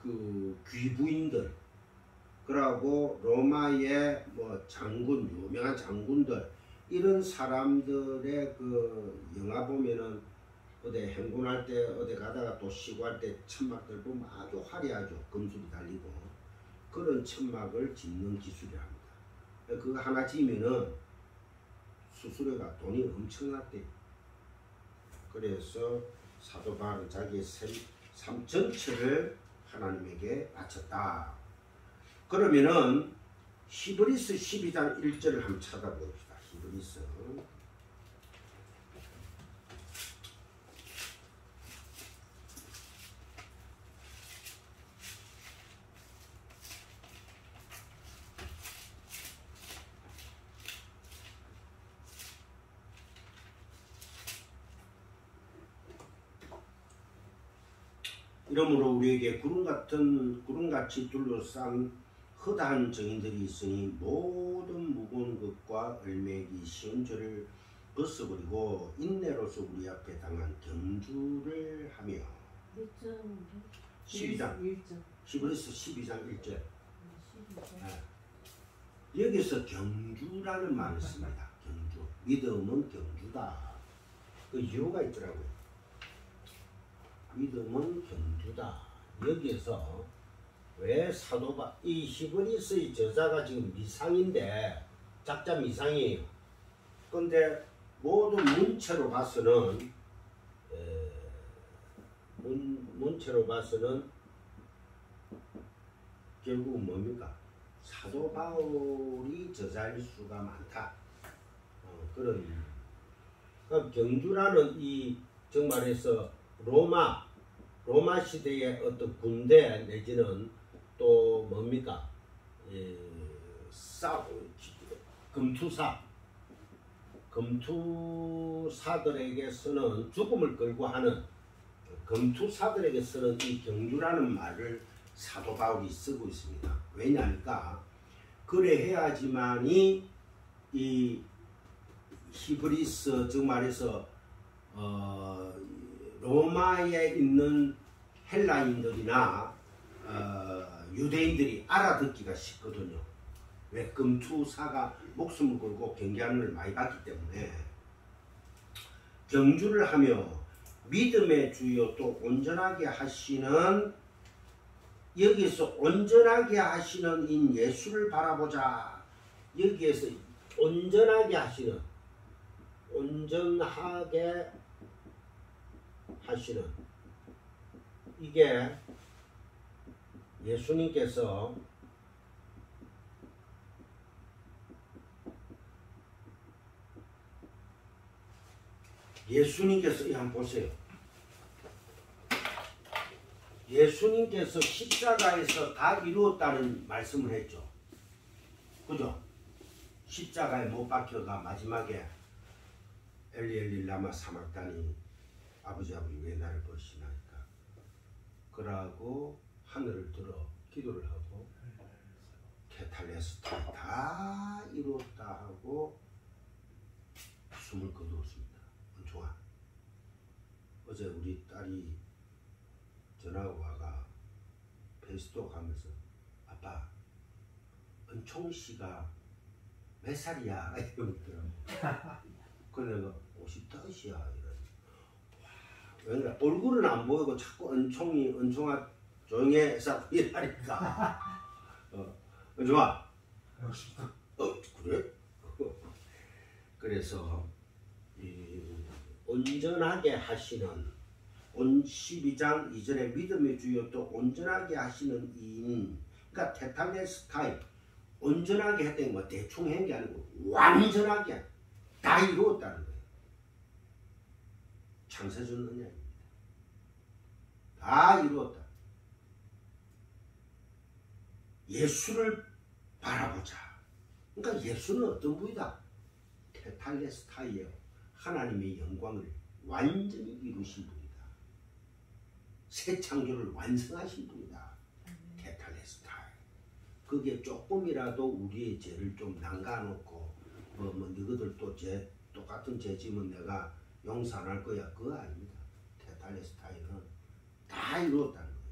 그 귀부인들 그러고 로마의 뭐 장군, 유명한 장군들 이런 사람들의 그 영화 보면은 어디 행군할 때 어디 가다가 또 쉬고 할 때 천막들 보면 아주 화려하죠. 금술이 달리고 그런 천막을 짓는 기술이랍니다. 그거 하나 지으면은 수수료가 돈이 엄청났대요. 그래서 사도 바울은 자기의 삶 전체를 하나님에게 바쳤다. 그러면은 히브리서 12장 1절을 한번 찾아봅시다. 히브리서 이러므로 우리에게 구름같이 둘러싼 허다한 정인들이 있으니 모든 무거운 것과 얼매기 쉬운 죄를 벗어버리고 인내로서 우리 앞에 당한 경주를 하며 12장 히브리서 12장 1절 여기서 경주라는 말을 씁니다. 경주 믿음은 경주다. 그 이유가 있더라고요. 믿음은 경주다. 여기에서 왜 이 히브리서의 저자가 지금 미상인데 작자 미상이에요. 근데 모든 문체로 봐서는 문체로 봐서는 결국 뭡니까? 사도 바울이 저자일 수가 많다. 그런 경주라는 이 정말해서 로마 시대의 어떤 군대 내지는 또 뭡니까? 금투사들에게서는 죽음을 끌고 하는 금투사들에게서는 이 경주라는 말을 사도 바울이 쓰고 있습니다. 왜냐니까 그래 해야지만이 이 히브리서 즉 말해서 로마에 있는 헬라인들이나 유대인들이 알아듣기가 쉽거든요. 왜? 금투사가 목숨을 걸고 경계하는 걸 많이 받기 때문에 경주를 하며 믿음의 주요 또 온전하게 하시는 여기서 온전하게 하시는 인 예수를 바라보자. 여기에서 온전하게 하시는 온전하게 하시는 이게 예수님께서 한번 보세요. 예수님께서 십자가에서 다 이루었다는 말씀을 했죠. 그죠? 십자가에 못 박혀가 마지막에 엘리 엘리 라마 사막다니 아버지 왜 나를 버리시나이까. 그러고 하늘을 들어 기도를 하고 테탈레스타 다 이루었다 하고 숨을 거두었습니다. 좋아. 어제 우리 딸이 전화가 와가 베스도 가면서 아빠 은총 씨가 몇 살이야? 이러더라고. 그래 내가 50섯이야 이래. 와, 얼굴은 안 보이고 자꾸 은총아 조용히 해 싹 이러니까 은총아 그래? 그래서 온전하게 하시는 12장 이전에 믿음의 주요 또 온전하게 하시는 이인, 그러니까 테탈레스타이 온전하게 했더니 뭐 대충 한 게 아니고 완전하게 다 이루었다는 거예요. 창세전 은혜입니다. 다 이루었다. 예수를 바라보자. 그러니까 예수는 어떤 분이다? 테탈레스타이예요. 하나님의 영광을 완전히 이루신 분이다. 새 창조를 완성하신 분이다. 테탈레스타이. 그게 조금이라도 우리의 죄를 좀 남가놓고 너희들 또 똑같은 죄 지면 내가 용서 안 할 거야. 그거 아닙니다. 테탈레스타이는 다 이루었다는 거예요.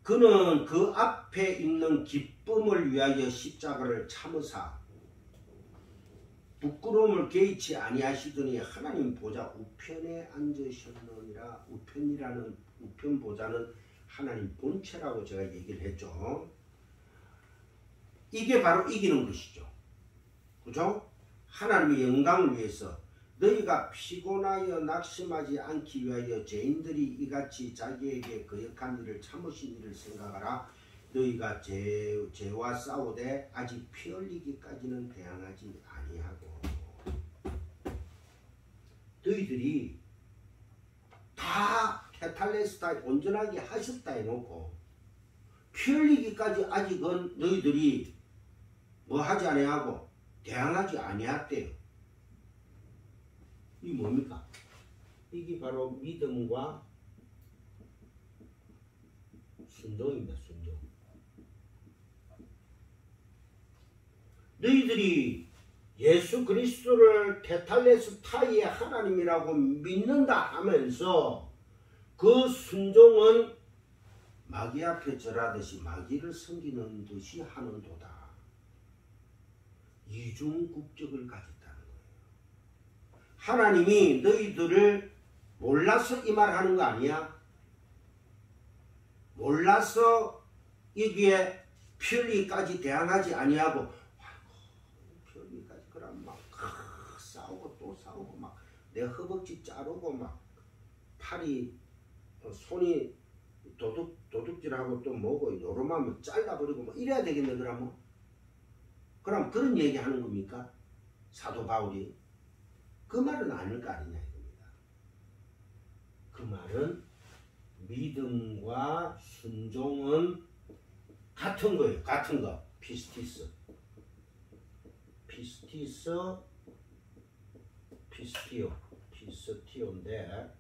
그는 그 앞에 있는 기쁨을 위하여 십자가를 참으사 부끄러움을 개의치 아니하시더니 하나님 보좌 우편에 앉으셨느니라. 우편 보좌는 하나님 본체라고 제가 얘기를 했죠. 이게 바로 이기는 것이죠. 그죠? 하나님의 영광을 위해서 너희가 피곤하여 낙심하지 않기 위하여 죄인들이 이같이 자기에게 거역한 일을 참으신 일을 생각하라. 너희가 죄와 싸우되 아직 피 흘리기까지는 대항하지 아니하고. 너희들이 다 테탈레스타이 온전하게 하셨다 해놓고 피 흘리기까지 아직은 너희들이 뭐 하지 아니하고 대항하지 아니했대요. 이 뭡니까? 이게 바로 믿음과 순종입니다. 순종. 너희들이 예수 그리스도를 테탈레스타이의 하나님이라고 믿는다 하면서 그 순종은 마귀 앞에 절하듯이 마귀를 섬기는 듯이 하는도다. 이중국적을 가졌다는 거예요. 하나님이 너희들을 몰라서 이 말 하는 거 아니야? 몰라서 여기에 피 흘리기까지 대항하지 아니하고 피 흘리기까지 그럼 막 싸우고 또 싸우고 막 내 허벅지 자르고 막 팔이 손이 도둑질하고 또 뭐고 요러면 잘라버리고 뭐 이래야 되겠네. 그럼 그런 얘기 하는 겁니까? 사도 바울이 그 말은 아닐 거 아니냐 이겁니다. 그 말은 믿음과 순종은 같은 거예요. 같은 거. 피스티스. 피스티오인데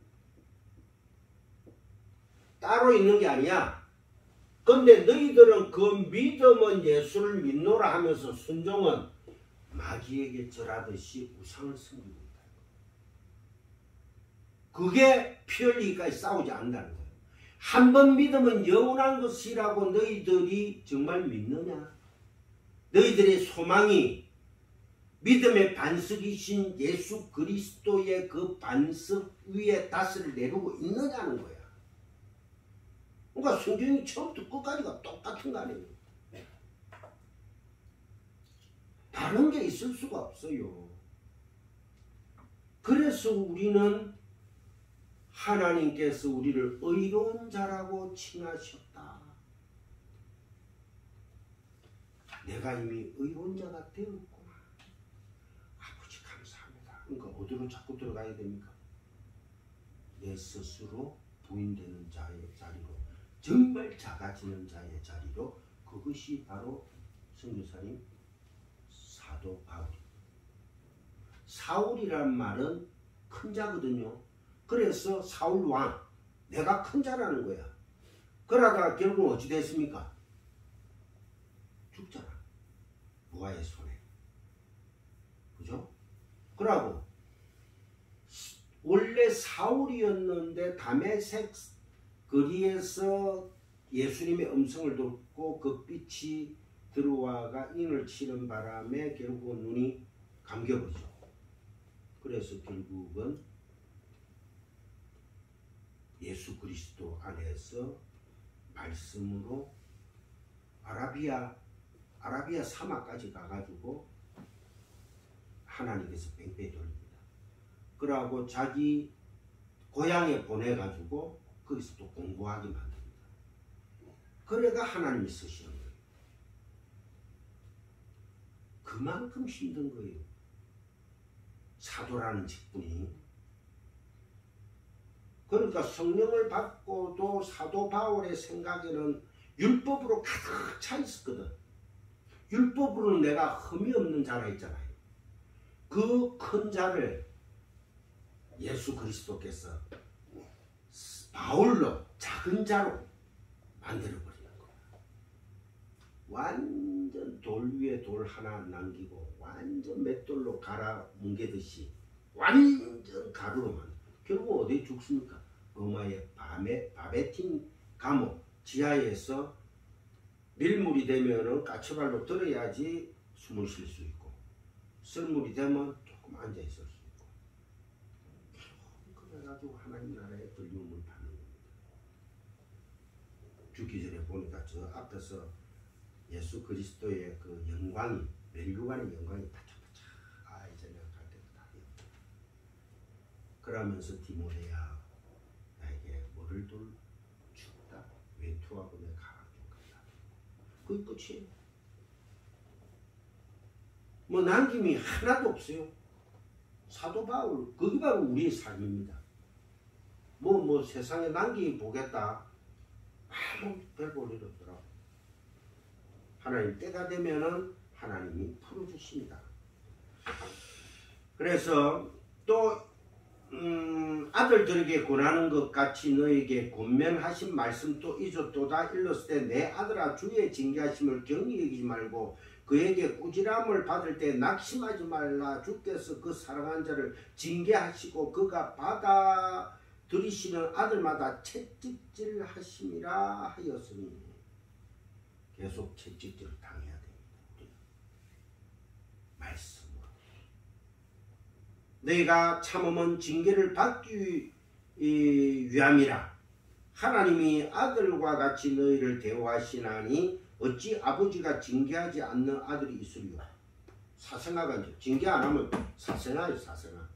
따로 있는 게 아니야. 근데 너희들은 그 믿음은 예수를 믿노라 하면서 순종은 마귀에게 절하듯이 우상을 섬기고 있다. 그게 피 흘리기까지 싸우지 않는다는 거예요. 한 번 믿으면 영원한 것이라고 너희들이 정말 믿느냐? 너희들의 소망이 믿음의 반석이신 예수 그리스도의 그 반석 위에 닷을 내리고 있느냐는 거야. 그러니까 성경이 처음부터 끝까지가 똑같은 거 아니에요. 다른 게 있을 수가 없어요. 그래서 우리는 하나님께서 우리를 의로운 자라고 칭하셨다. 내가 이미 의로운 자가 되었구나. 아버지 감사합니다. 그러니까 어디로 자꾸 들어가야 됩니까? 내 스스로 부인되는 자의 자리로, 정말 작아지는 자의 자리로. 그것이 바로 선교사님 사도 바울. 사울이란 말은 큰 자거든요. 그래서 사울 왕, 내가 큰 자라는 거야. 그러다가 결국 어찌 됐습니까? 죽잖아. 무화의 손에. 그죠? 그러고 원래 사울이었는데 다메섹 거리에서 예수님의 음성을 듣고 그 빛이 들어와가 인을 치는 바람에 결국은 눈이 감겨버리죠. 그래서 결국은 예수 그리스도 안에서 말씀으로 아라비아 사막까지 가가지고 하나님께서 뺑뺑이 돌립니다. 그러고 자기 고향에 보내가지고 거기서 또 공부하게 만듭니다. 그래가 하나님이 쓰시는 거예요. 그만큼 힘든 거예요. 사도라는 직분이. 그러니까 성령을 받고도 사도 바울의 생각에는 율법으로 가득 차 있었거든. 율법으로는 내가 흠이 없는 자라 했잖아요. 그 큰 자를 예수 그리스도께서 바울로 작은 자로 만들어버리는 거야. 완전 돌 위에 돌 하나 남기고 완전 맷돌로 갈아 뭉개듯이 완전 가루로 만들어. 결국 어디에 죽습니까? 로마의 바베틴 감옥 지하에서 밀물이 되면은 까치발로 들어야지 숨을 쉴 수 있고, 썰물이 되면 조금 앉아 있을 수 있고. 그래가지고 하나님 나라의 들림을 받는 겁니다. 죽기 전에 보니까 저 앞에서 예수 그리스도의 그 영광이, 멸류관의 영광이 바짝바짝, 아 이제 내가 갈 때가 다 되었다. 그러면서 디모데야, 나에게 뭐를 둘 죽다 외투하고 내가 가라앉은 거다. 그게 끝이에요. 뭐 남김이 하나도 없어요. 사도 바울, 그게 바로 우리의 삶입니다. 뭐 세상에 남김이 보겠다, 아무 별 볼 일 없더라. 하나님 때가 되면은 하나님이 풀어주십니다. 그래서 또 아들들에게 권하는 것 같이 너에게 권면하신 말씀 또 이조또다 일렀을 때 내 아들아 주의 징계하심을 경히 여기지 말고 그에게 꾸지람을 받을 때 낙심하지 말라. 주께서 그 사랑한 자를 징계하시고 그가 받아들이시는 아들마다 채찍질 하심이라 하였으니 계속 채찍질을 당해야 됩니다. 말씀으로. 너희가 참으면 징계를 받기 위함이라. 하나님이 아들과 같이 너희를 대우하시나니 어찌 아버지가 징계하지 않는 아들이 있으리요. 사생아가 이제 징계 안 하면 사생아예요. 사생아.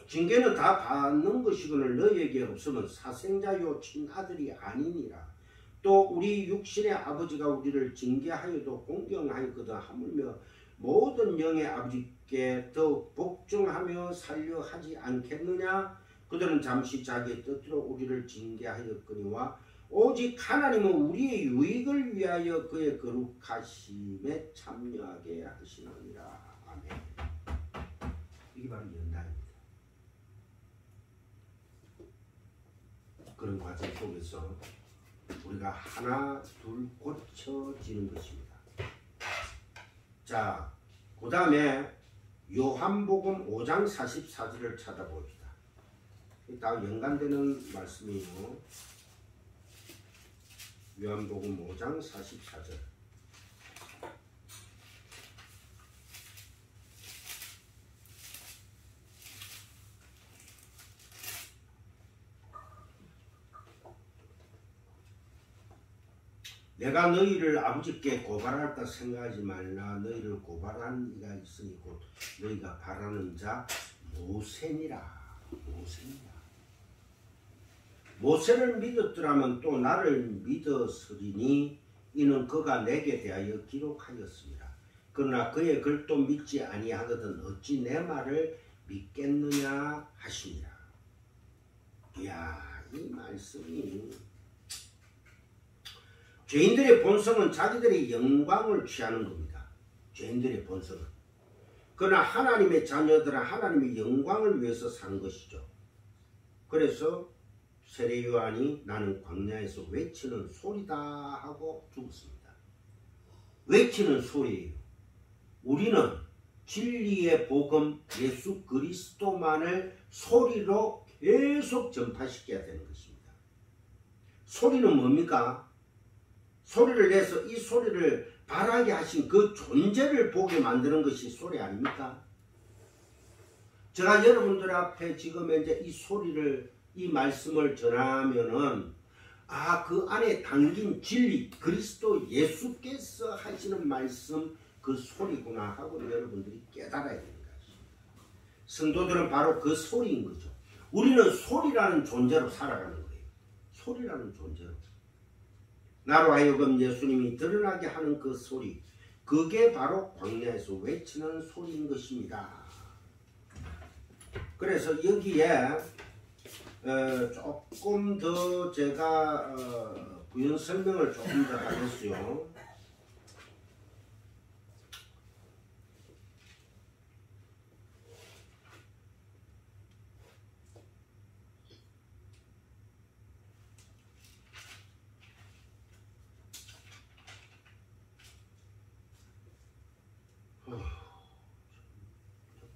징계는 다 받는 것이거늘 너희에게 없으면 사생자요 친아들이 아니니라. 또 우리 육신의 아버지가 우리를 징계하여도 공경하였거든. 하물며 모든 영의 아버지께 더욱 복종하며 살려 하지 않겠느냐. 그들은 잠시 자기의 뜻대로 우리를 징계하였거니와 오직 하나님은 우리의 유익을 위하여 그의 거룩하심에 참여하게 하시느니라. 아멘. 이게 바로 연단입니다. 그런 과정 속에서 우리가 하나 둘 고쳐지는 것입니다. 자, 그 다음에 요한복음 5장 44절을 찾아봅시다. 다 연관되는 말씀이에요. 요한복음 5장 44절. 내가 너희를 아버지께 고발할까 생각하지 말라. 너희를 고발한 이가 있으니 곧 너희가 바라는 자 모세니라. 모세니라. 모세를 믿었더라면 또 나를 믿었으리니 이는 그가 내게 대하여 기록하였습니다. 그러나 그의 글도 믿지 아니하거든 어찌 내 말을 믿겠느냐 하시니라. 이야, 이 말씀이 죄인들의 본성은 자기들의 영광을 취하는 겁니다. 죄인들의 본성은. 그러나 하나님의 자녀들은 하나님의 영광을 위해서 사는 것이죠. 그래서 세례 요한이 나는 광야에서 외치는 소리다 하고 죽었습니다. 외치는 소리예요. 우리는 진리의 복음 예수 그리스도만을 소리로 계속 전파시켜야 되는 것입니다. 소리는 뭡니까? 소리를 내서 이 소리를 바라게 하신 그 존재를 보게 만드는 것이 소리 아닙니까? 제가 여러분들 앞에 지금 이제 이 소리를, 이 말씀을 전하면은 그 안에 담긴 진리, 그리스도 예수께서 하시는 말씀 그 소리구나 하고 여러분들이 깨달아야 되는 것입니다. 성도들은 바로 그 소리인 거죠. 우리는 소리라는 존재로 살아가는 거예요. 소리라는 존재로. 나로 하여금 예수님이 드러나게 하는 그 소리, 그게 바로 광야에서 외치는 소리인 것입니다. 그래서 여기에 조금 더 제가 부연 설명을 조금 더 하겠어요.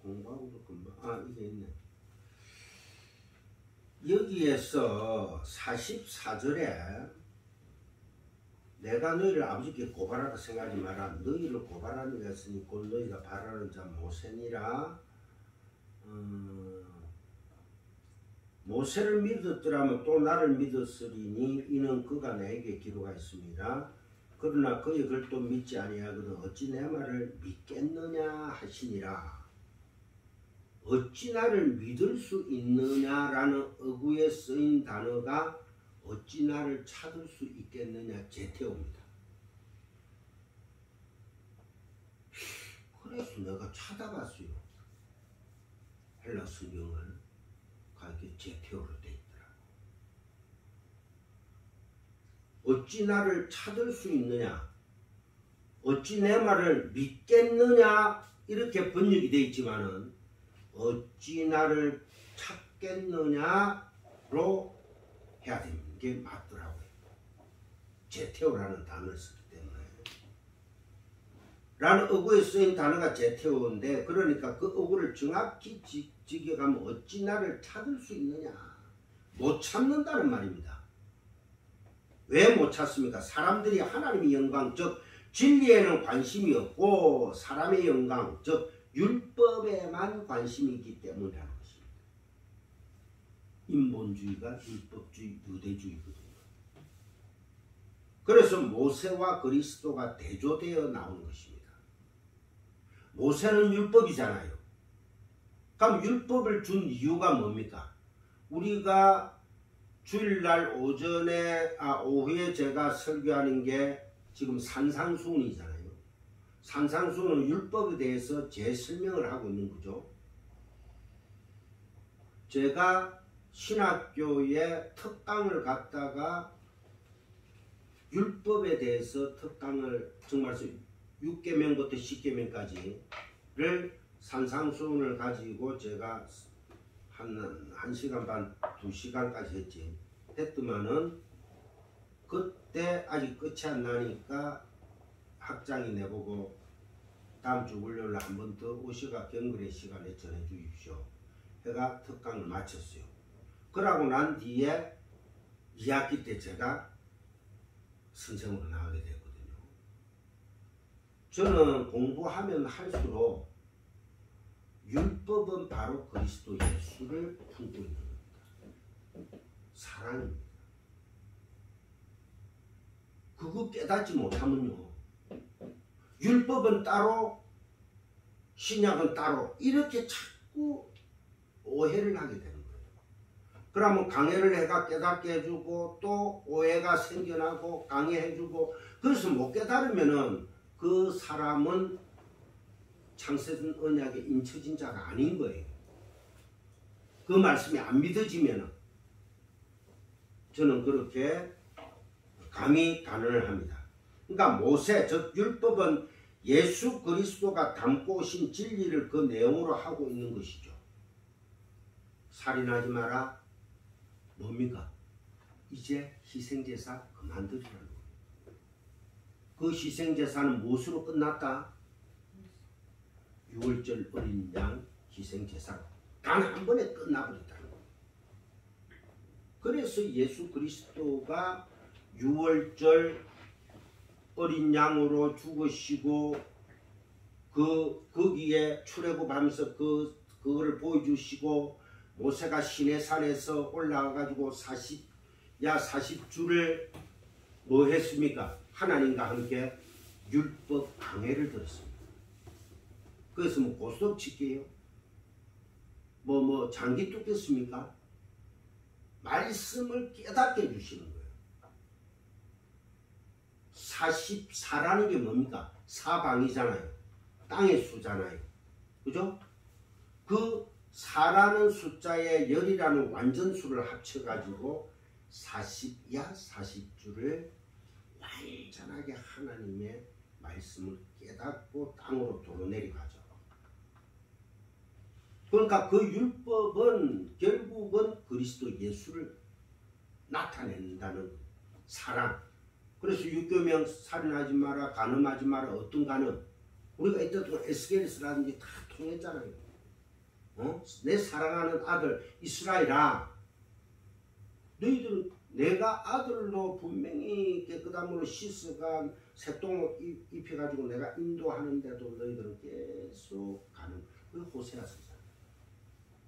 공부하고도 금방 이게 있네. 여기에서 44절에 내가 너희를 아버지께 고발하라 생각하지 마라. 너희를 고발하는 이가 있으니 곧 너희가 바라는 자 모세니라. 모세를 믿었더라면 또 나를 믿었으리니 이는 그가 내게 기록하였습니다. 그러나 그의 글도 믿지 아니하거든 어찌 내 말을 믿겠느냐 하시니라. 어찌 나를 믿을 수 있느냐라는 어구에 쓰인 단어가 어찌 나를 찾을 수 있겠느냐 제테오입니다. 그래서 내가 찾아봤어요. 헬라 성경을 가게 제테오로 되어 있더라고. 어찌 나를 찾을 수 있느냐, 어찌 내 말을 믿겠느냐 이렇게 번역이 되어 있지만은 어찌 나를 찾겠느냐로 해야 되는 게 맞더라고요. 제테오라는 단어를 쓰기 때문에. 라는 어구에 쓰인 단어가 제테오인데, 그러니까 그 어구를 정확히 직역하면 어찌 나를 찾을 수 있느냐. 못 찾는다는 말입니다. 왜 못 찾습니까? 사람들이 하나님의 영광, 즉 진리에는 관심이 없고 사람의 영광, 즉 율법에만 관심이 있기 때문이라는 것입니다. 인본주의가 율법주의, 유대주의거든요. 그래서 모세와 그리스도가 대조되어 나오는 것입니다. 모세는 율법이잖아요. 그럼 율법을 준 이유가 뭡니까? 우리가 주일날 오후에 제가 설교하는 게 지금 산상수훈이잖아요. 산상수훈은 율법에 대해서 재설명을 하고 있는 거죠. 제가 신학교에 특강을 갔다가 율법에 대해서 특강을 정말 6계명부터 10계명까지를 산상수훈을 가지고 제가 한 1시간 반, 2시간까지 했더만은 그때 아직 끝이 안 나니까 학장이 내보고 다음 주 월요일에 한 번 더 오셔가 경건의 시간에 전해 주십시오. 해가 특강을 마쳤어요. 그러고 난 뒤에 2학기 때 제가 선생으로 나가게 되거든요. 저는 공부하면 할수록 율법은 바로 그리스도 예수를 품고 있는 겁니다. 사랑입니다. 그거 깨닫지 못하면요, 율법은 따로 신약은 따로 이렇게 자꾸 오해를 하게 되는 거예요. 그러면 강해를 해가 깨닫게 해주고 또 오해가 생겨나고 강해해주고, 그래서 못 깨달으면은 그 사람은 창세전 언약에 인쳐진 자가 아닌 거예요. 그 말씀이 안 믿어지면은 저는 그렇게 감히 단언을 합니다. 그러니까 모세, 즉 율법은 예수 그리스도가 담고 오신 진리를 그 내용으로 하고 있는 것이죠. 살인하지 마라. 뭡니까? 이제 희생제사 그만두라는 거예요. 그 희생제사는 무엇으로 끝났다? 6월절 어린 양 희생제사 단 한 번에 끝나버렸다는 거예요. 그래서 예수 그리스도가 유월절 어린 양으로 죽으시고 거기에 출애굽하면서 그거를 보여주시고 모세가 시내산에서 올라가가지고 40주를 뭐 했습니까? 하나님과 함께 율법 강해를 들었습니다. 그래서 뭐 고스톱 치기예요? 뭐 장기 뚫겠습니까? 말씀을 깨닫게 해주시는 거예요. 44라는 게 뭡니까? 사방이잖아요. 땅의 수잖아요. 그죠? 그 4라는 숫자에 열이라는 완전수를 합쳐가지고 40야 40주를 완전하게 하나님의 말씀을 깨닫고 땅으로 도로내려가죠. 그러니까 그 율법은 결국은 그리스도 예수를 나타낸다는 사랑. 그래서 육교명 살인하지 마라, 간음하지 마라. 어떤 간음? 우리가 이때 에스겔스라든지 다 통했잖아요. 내 사랑하는 아들 이스라엘아, 너희들은 내가 아들로 분명히 깨끗한 물로 씻어간 새똥을 입혀가지고 내가 인도하는데도 너희들은 계속 간음. 그 호세아서잖아.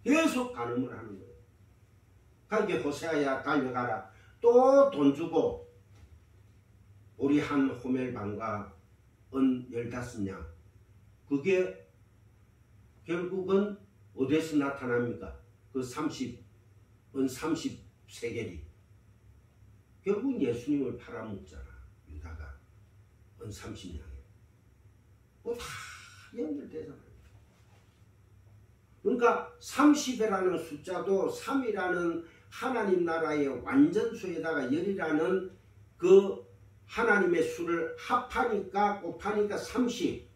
계속 간음을 하는 거예요. 그러니까 호세아야 달려가라. 또 돈 주고 우리 한 호멜방과 은 15냥. 그게 결국은 어디에서 나타납니까? 그 30, 은 30세겔이. 결국 예수님을 팔아먹잖아. 유다가. 은 30냥에. 뭐 다 연결되잖아요. 그러니까 30이라는 숫자도 3이라는 하나님 나라의 완전수에다가 열이라는 그 하나님의 수를 합하니까 곱하니까 30.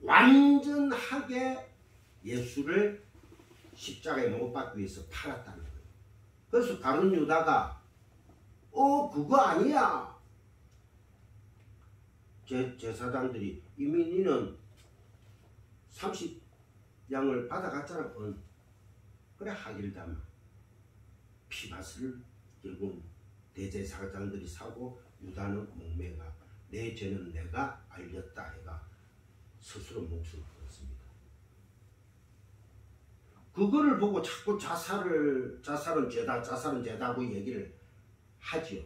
완전하게 예수를 십자가에 못 박기 위해서 팔았다는 거예요. 그래서 가룟 유다가 그거 아니야. 제사장들이 이미 니는 30양을 받아갔잖아. 그래 하길담아 피밭을 결국 대제사장들이 사고 유다는 목매가 내 죄는 내가 알렸다 해가 스스로 목숨을 끊었습니다. 그거를 보고 자꾸 자살은 죄다, 자살은 죄다고 얘기를 하지요.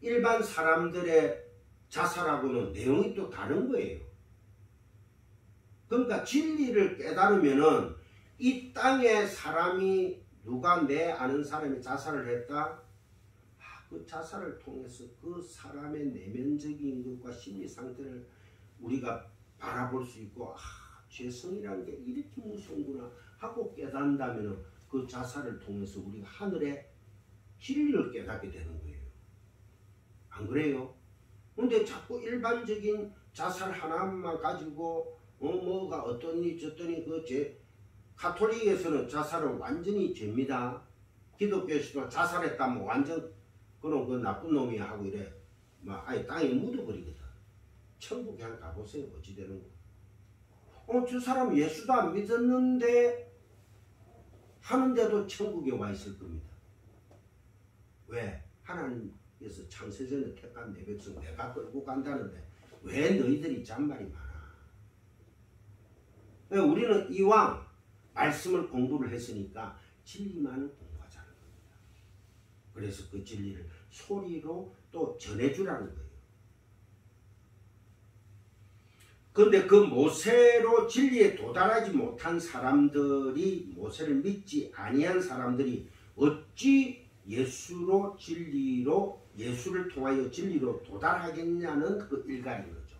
일반 사람들의 자살하고는 내용이 또 다른 거예요. 그러니까 진리를 깨달으면은 이 땅에 사람이 누가 내 아는 사람이 자살을 했다. 그 자살을 통해서 그 사람의 내면적인 것과 심리 상태를 우리가 바라볼 수 있고 죄성이라는 게 이렇게 무서운구나 하고 깨닫는다면 그 자살을 통해서 우리가 하늘의 진리를 깨닫게 되는 거예요. 안 그래요? 근데 자꾸 일반적인 자살 하나만 가지고 뭐가 어떠니 저떠니 가톨릭에서는 자살은 완전히 죄입니다. 기독교에서도 자살했다면 완전 그럼 그 나쁜 놈이 하고 이래 막 아예 땅에 묻어버리거든. 천국 그냥 가보세요. 어찌 되는 거. 저 사람 예수도 안 믿었는데 하는데도 천국에 와 있을 겁니다. 왜? 하나님께서 창세전에 택한 내 백성 내가 끌고 간다는데 왜 너희들이 잔말이 많아? 우리는 이왕 말씀을 공부를 했으니까 진리만을 공부하자는 겁니다. 그래서 그 진리를 소리로 또 전해주라는 거예요. 그런데 그 모세로 진리에 도달하지 못한 사람들이 모세를 믿지 아니한 사람들이 어찌 예수로 진리로 예수를 통하여 진리로 도달하겠냐는 그 일갈인 거죠.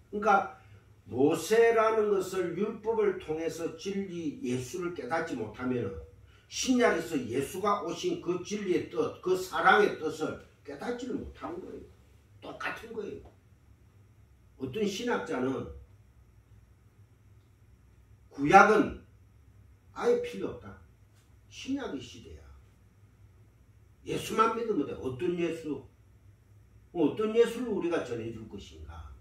그러니까 모세라는 것을 율법을 통해서 진리 예수를 깨닫지 못하면 신약에서 예수가 오신 그 진리의 뜻, 그 사랑의 뜻을 깨닫지를 못하는 거예요. 똑같은 거예요. 어떤 신학자는 구약은 아예 필요 없다. 신약의 시대야. 예수만 믿으면 돼. 어떤 예수? 어떤 예수를 우리가 전해줄 것인가?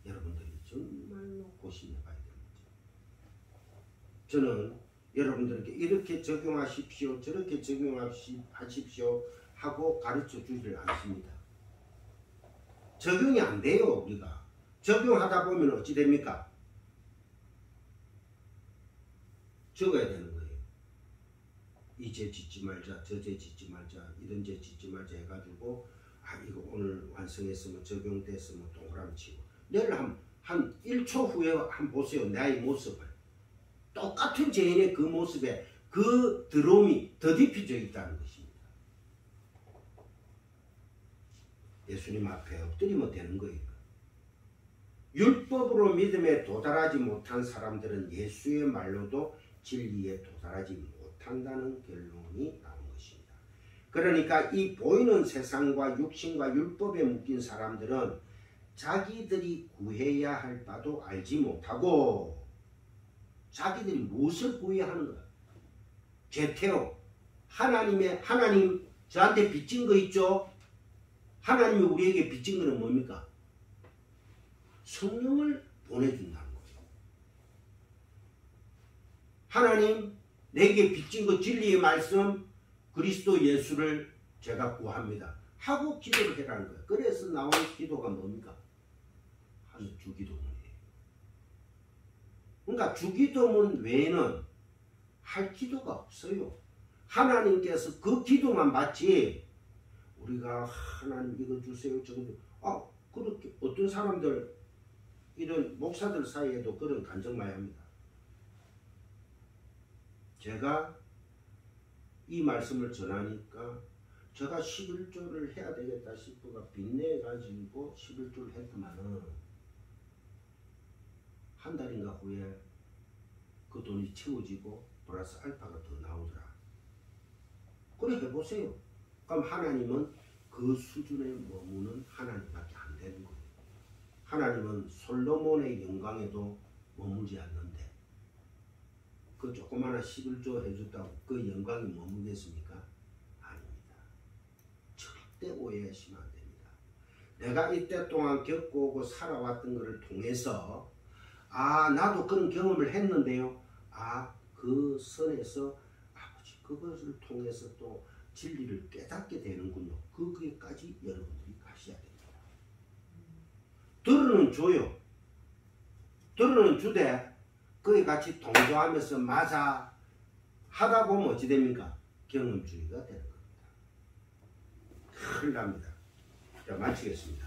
여러분들이 정말로 고심해봐야 됩니다. 저는 여러분들에게 이렇게 적용하십시오, 저렇게 적용하십시오 하고 가르쳐 주질 않습니다. 적용이 안 돼요. 우리가 적용하다 보면 어찌 됩니까? 적어야 되는 거예요. 이 죄 짓지 말자, 저 죄 짓지 말자, 이런 죄 짓지 말자 해가지고 이거 오늘 완성했으면 적용됐으면 동그라미 치고 내일 한 1초 후에 한번 보세요. 나의 모습을. 똑같은 죄인의 그 모습에 그 드럼이 더딥혀져 있다는 것입니다. 예수님 앞에 엎드리면 되는 거예요. 율법으로 믿음에 도달하지 못한 사람들은 예수의 말로도 진리에 도달하지 못한다는 결론이 나온 것입니다. 그러니까 이 보이는 세상과 육신과 율법에 묶인 사람들은 자기들이 구해야 할 바도 알지 못하고 자기들이 무엇을 구해야 하는가? 죄태요. 하나님 저한테 빚진 거 있죠? 하나님이 우리에게 빚진 거는 뭡니까? 성령을 보내준다는 거예요. 하나님 내게 빚진 거 진리의 말씀 그리스도 예수를 제가 구합니다 하고 기도를 해라는 거예요. 그래서 나온 기도가 뭡니까? 한 주기도문이에요. 그러니까 주기도문 외에는 할 기도가 없어요. 하나님께서 그 기도만 받지 우리가 하나님 이거 주세요 정도 그렇게 어떤 사람들 이런 목사들 사이에도 그런 간증 많이 합니다. 제가 이 말씀을 전하니까 제가 11조를 해야 되겠다 싶어가 빚내가지고 11조를 했더만은 한 달인가 후에 그 돈이 채워지고 플러스 알파가 더 나오더라. 그래 해보세요. 그럼 하나님은 그 수준에 머무는 하나님밖에 안 되는 거예요. 하나님은 솔로몬의 영광에도 머물지 않는데 그 조그마한 11조 해줬다고 그 영광이 머물겠습니까? 아닙니다. 절대 오해하시면 안 됩니다. 내가 이때 동안 겪어오고 살아왔던 것을 통해서 나도 그런 경험을 했는데요. 그 선에서 아버지 그것을 통해서 또 진리를 깨닫게 되는군요. 거기까지 여러분들이 가셔야 됩니다. 들어는 줘요. 들어는 주되 그에 같이 동조하면서 맞아 하다 보면 어찌 됩니까? 경험주의가 되는 겁니다. 큰일 납니다. 자, 마치겠습니다.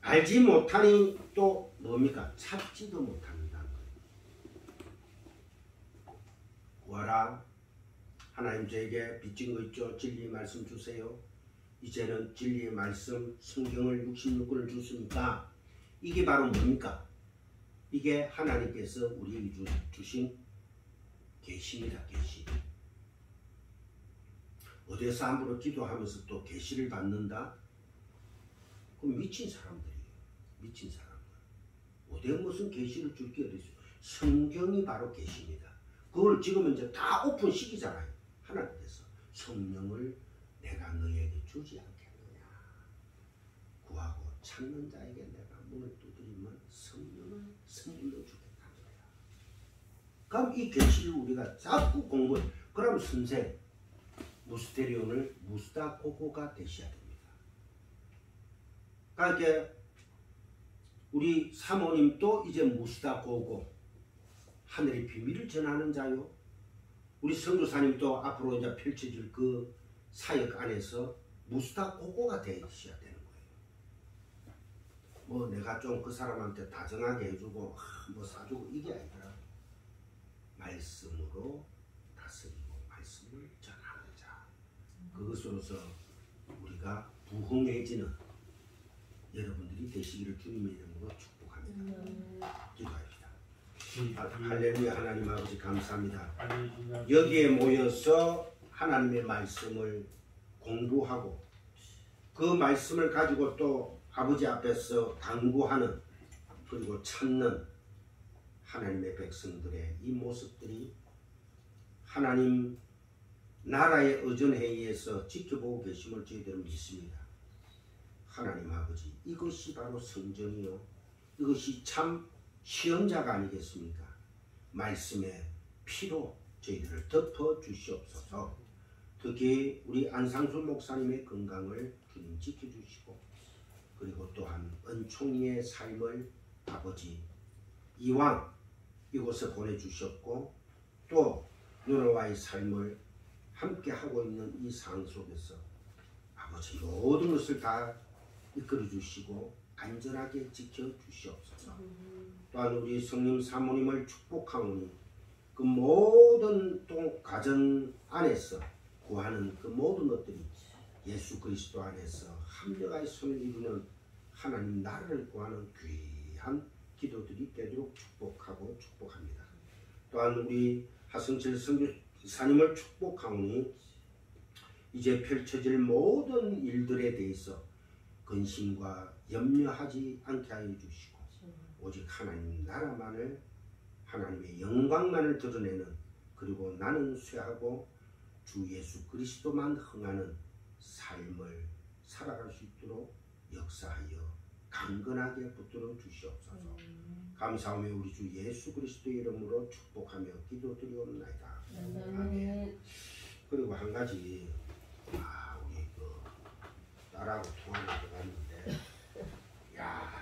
알지 못하니 또 뭡니까? 찾지도 못한다는 거예요. 구하라. 하나님 저에게 빚진 거 있죠? 진리의 말씀 주세요. 이제는 진리의 말씀 성경을 66권을 줬으니까 이게 바로 뭡니까? 이게 하나님께서 우리에게 주신 계시입니다. 계시. 어디서 함부로 기도하면서 또 계시를 받는다? 그럼 미친 사람들이에요. 미친 사람들. 어디에 무슨 계시를 줄 게 어딨어요? 성경이 바로 계시입니다. 그걸 지금 이제 다 오픈 시키잖아요. 하나님께서 성령을 내가 너에게 주지 않겠느냐. 구하고 찾는 자에게 내가 문을 두드리면 성령을 선물로 주겠다는 거야. 그럼 이 계시를 우리가 자꾸 공부해. 그럼 선생 무스테리온을 무스다코고가 되셔야 됩니다. 그러니까 우리 사모님도 이제 무스다코고 하늘의 비밀을 전하는 자요. 우리 선교사님도 앞으로 이제 펼쳐질 그 사역 안에서 무스다코고가 되셔야 되는 거예요. 뭐 내가 좀 그 사람한테 다정하게 해주고 뭐 사주고 이게 아니라 말씀으로 다스리고 말씀을 전하는 자. 그것으로서 우리가 부흥해지는 여러분들이 되시기를 주님의 이름으로 축복합니다. 기도합시다. 할렐루야. 하나님 아버지 감사합니다. 여기에 모여서 하나님의 말씀을 공부하고 그 말씀을 가지고 또 아버지 앞에서 당부하는 그리고 찾는 하나님의 백성들의 이 모습들이 하나님 나라의 의전회의에서 지켜보고 계심을 저희들은 믿습니다. 하나님 아버지 이것이 바로 성전이요 이것이 참 시험자가 아니겠습니까? 말씀의 피로 저희들을 덮어 주시옵소서. 특히 우리 안상수 목사님의 건강을 주님 지켜주시고, 그리고 또한 은총이의 삶을 아버지 이왕 이곳에 보내주셨고, 또 누나와의 삶을 함께 하고 있는 이 상황 속에서 아버지 모든 것을 다 이끌어 주시고 안전하게 지켜 주시옵소서. 또한 우리 성님 사모님을 축복하오니 그 모든 또 가정 안에서 구하는 그 모든 것들이 예수 그리스도 안에서 합력하여 손을 이루는 하나님 나라를 구하는 귀한 기도들이 되도록 축복하고 축복합니다. 또한 우리 하성철 선교사님을 축복하오니 이제 펼쳐질 모든 일들에 대해서 근심과 염려하지 않게 하여 주시고, 오직 하나님 나라만을, 하나님의 영광만을 드러내는, 그리고 나는 쇠하고 주 예수 그리스도만 흥하는 삶을 살아갈 수 있도록 역사하여 강건하게 붙들어 주시옵소서. 감사하며 우리 주 예수 그리스도의 이름으로 축복하며 기도드리옵나이다. 아멘. 그리고 한 가지, 우리 그 딸하고 통화를 해봤는데, 야,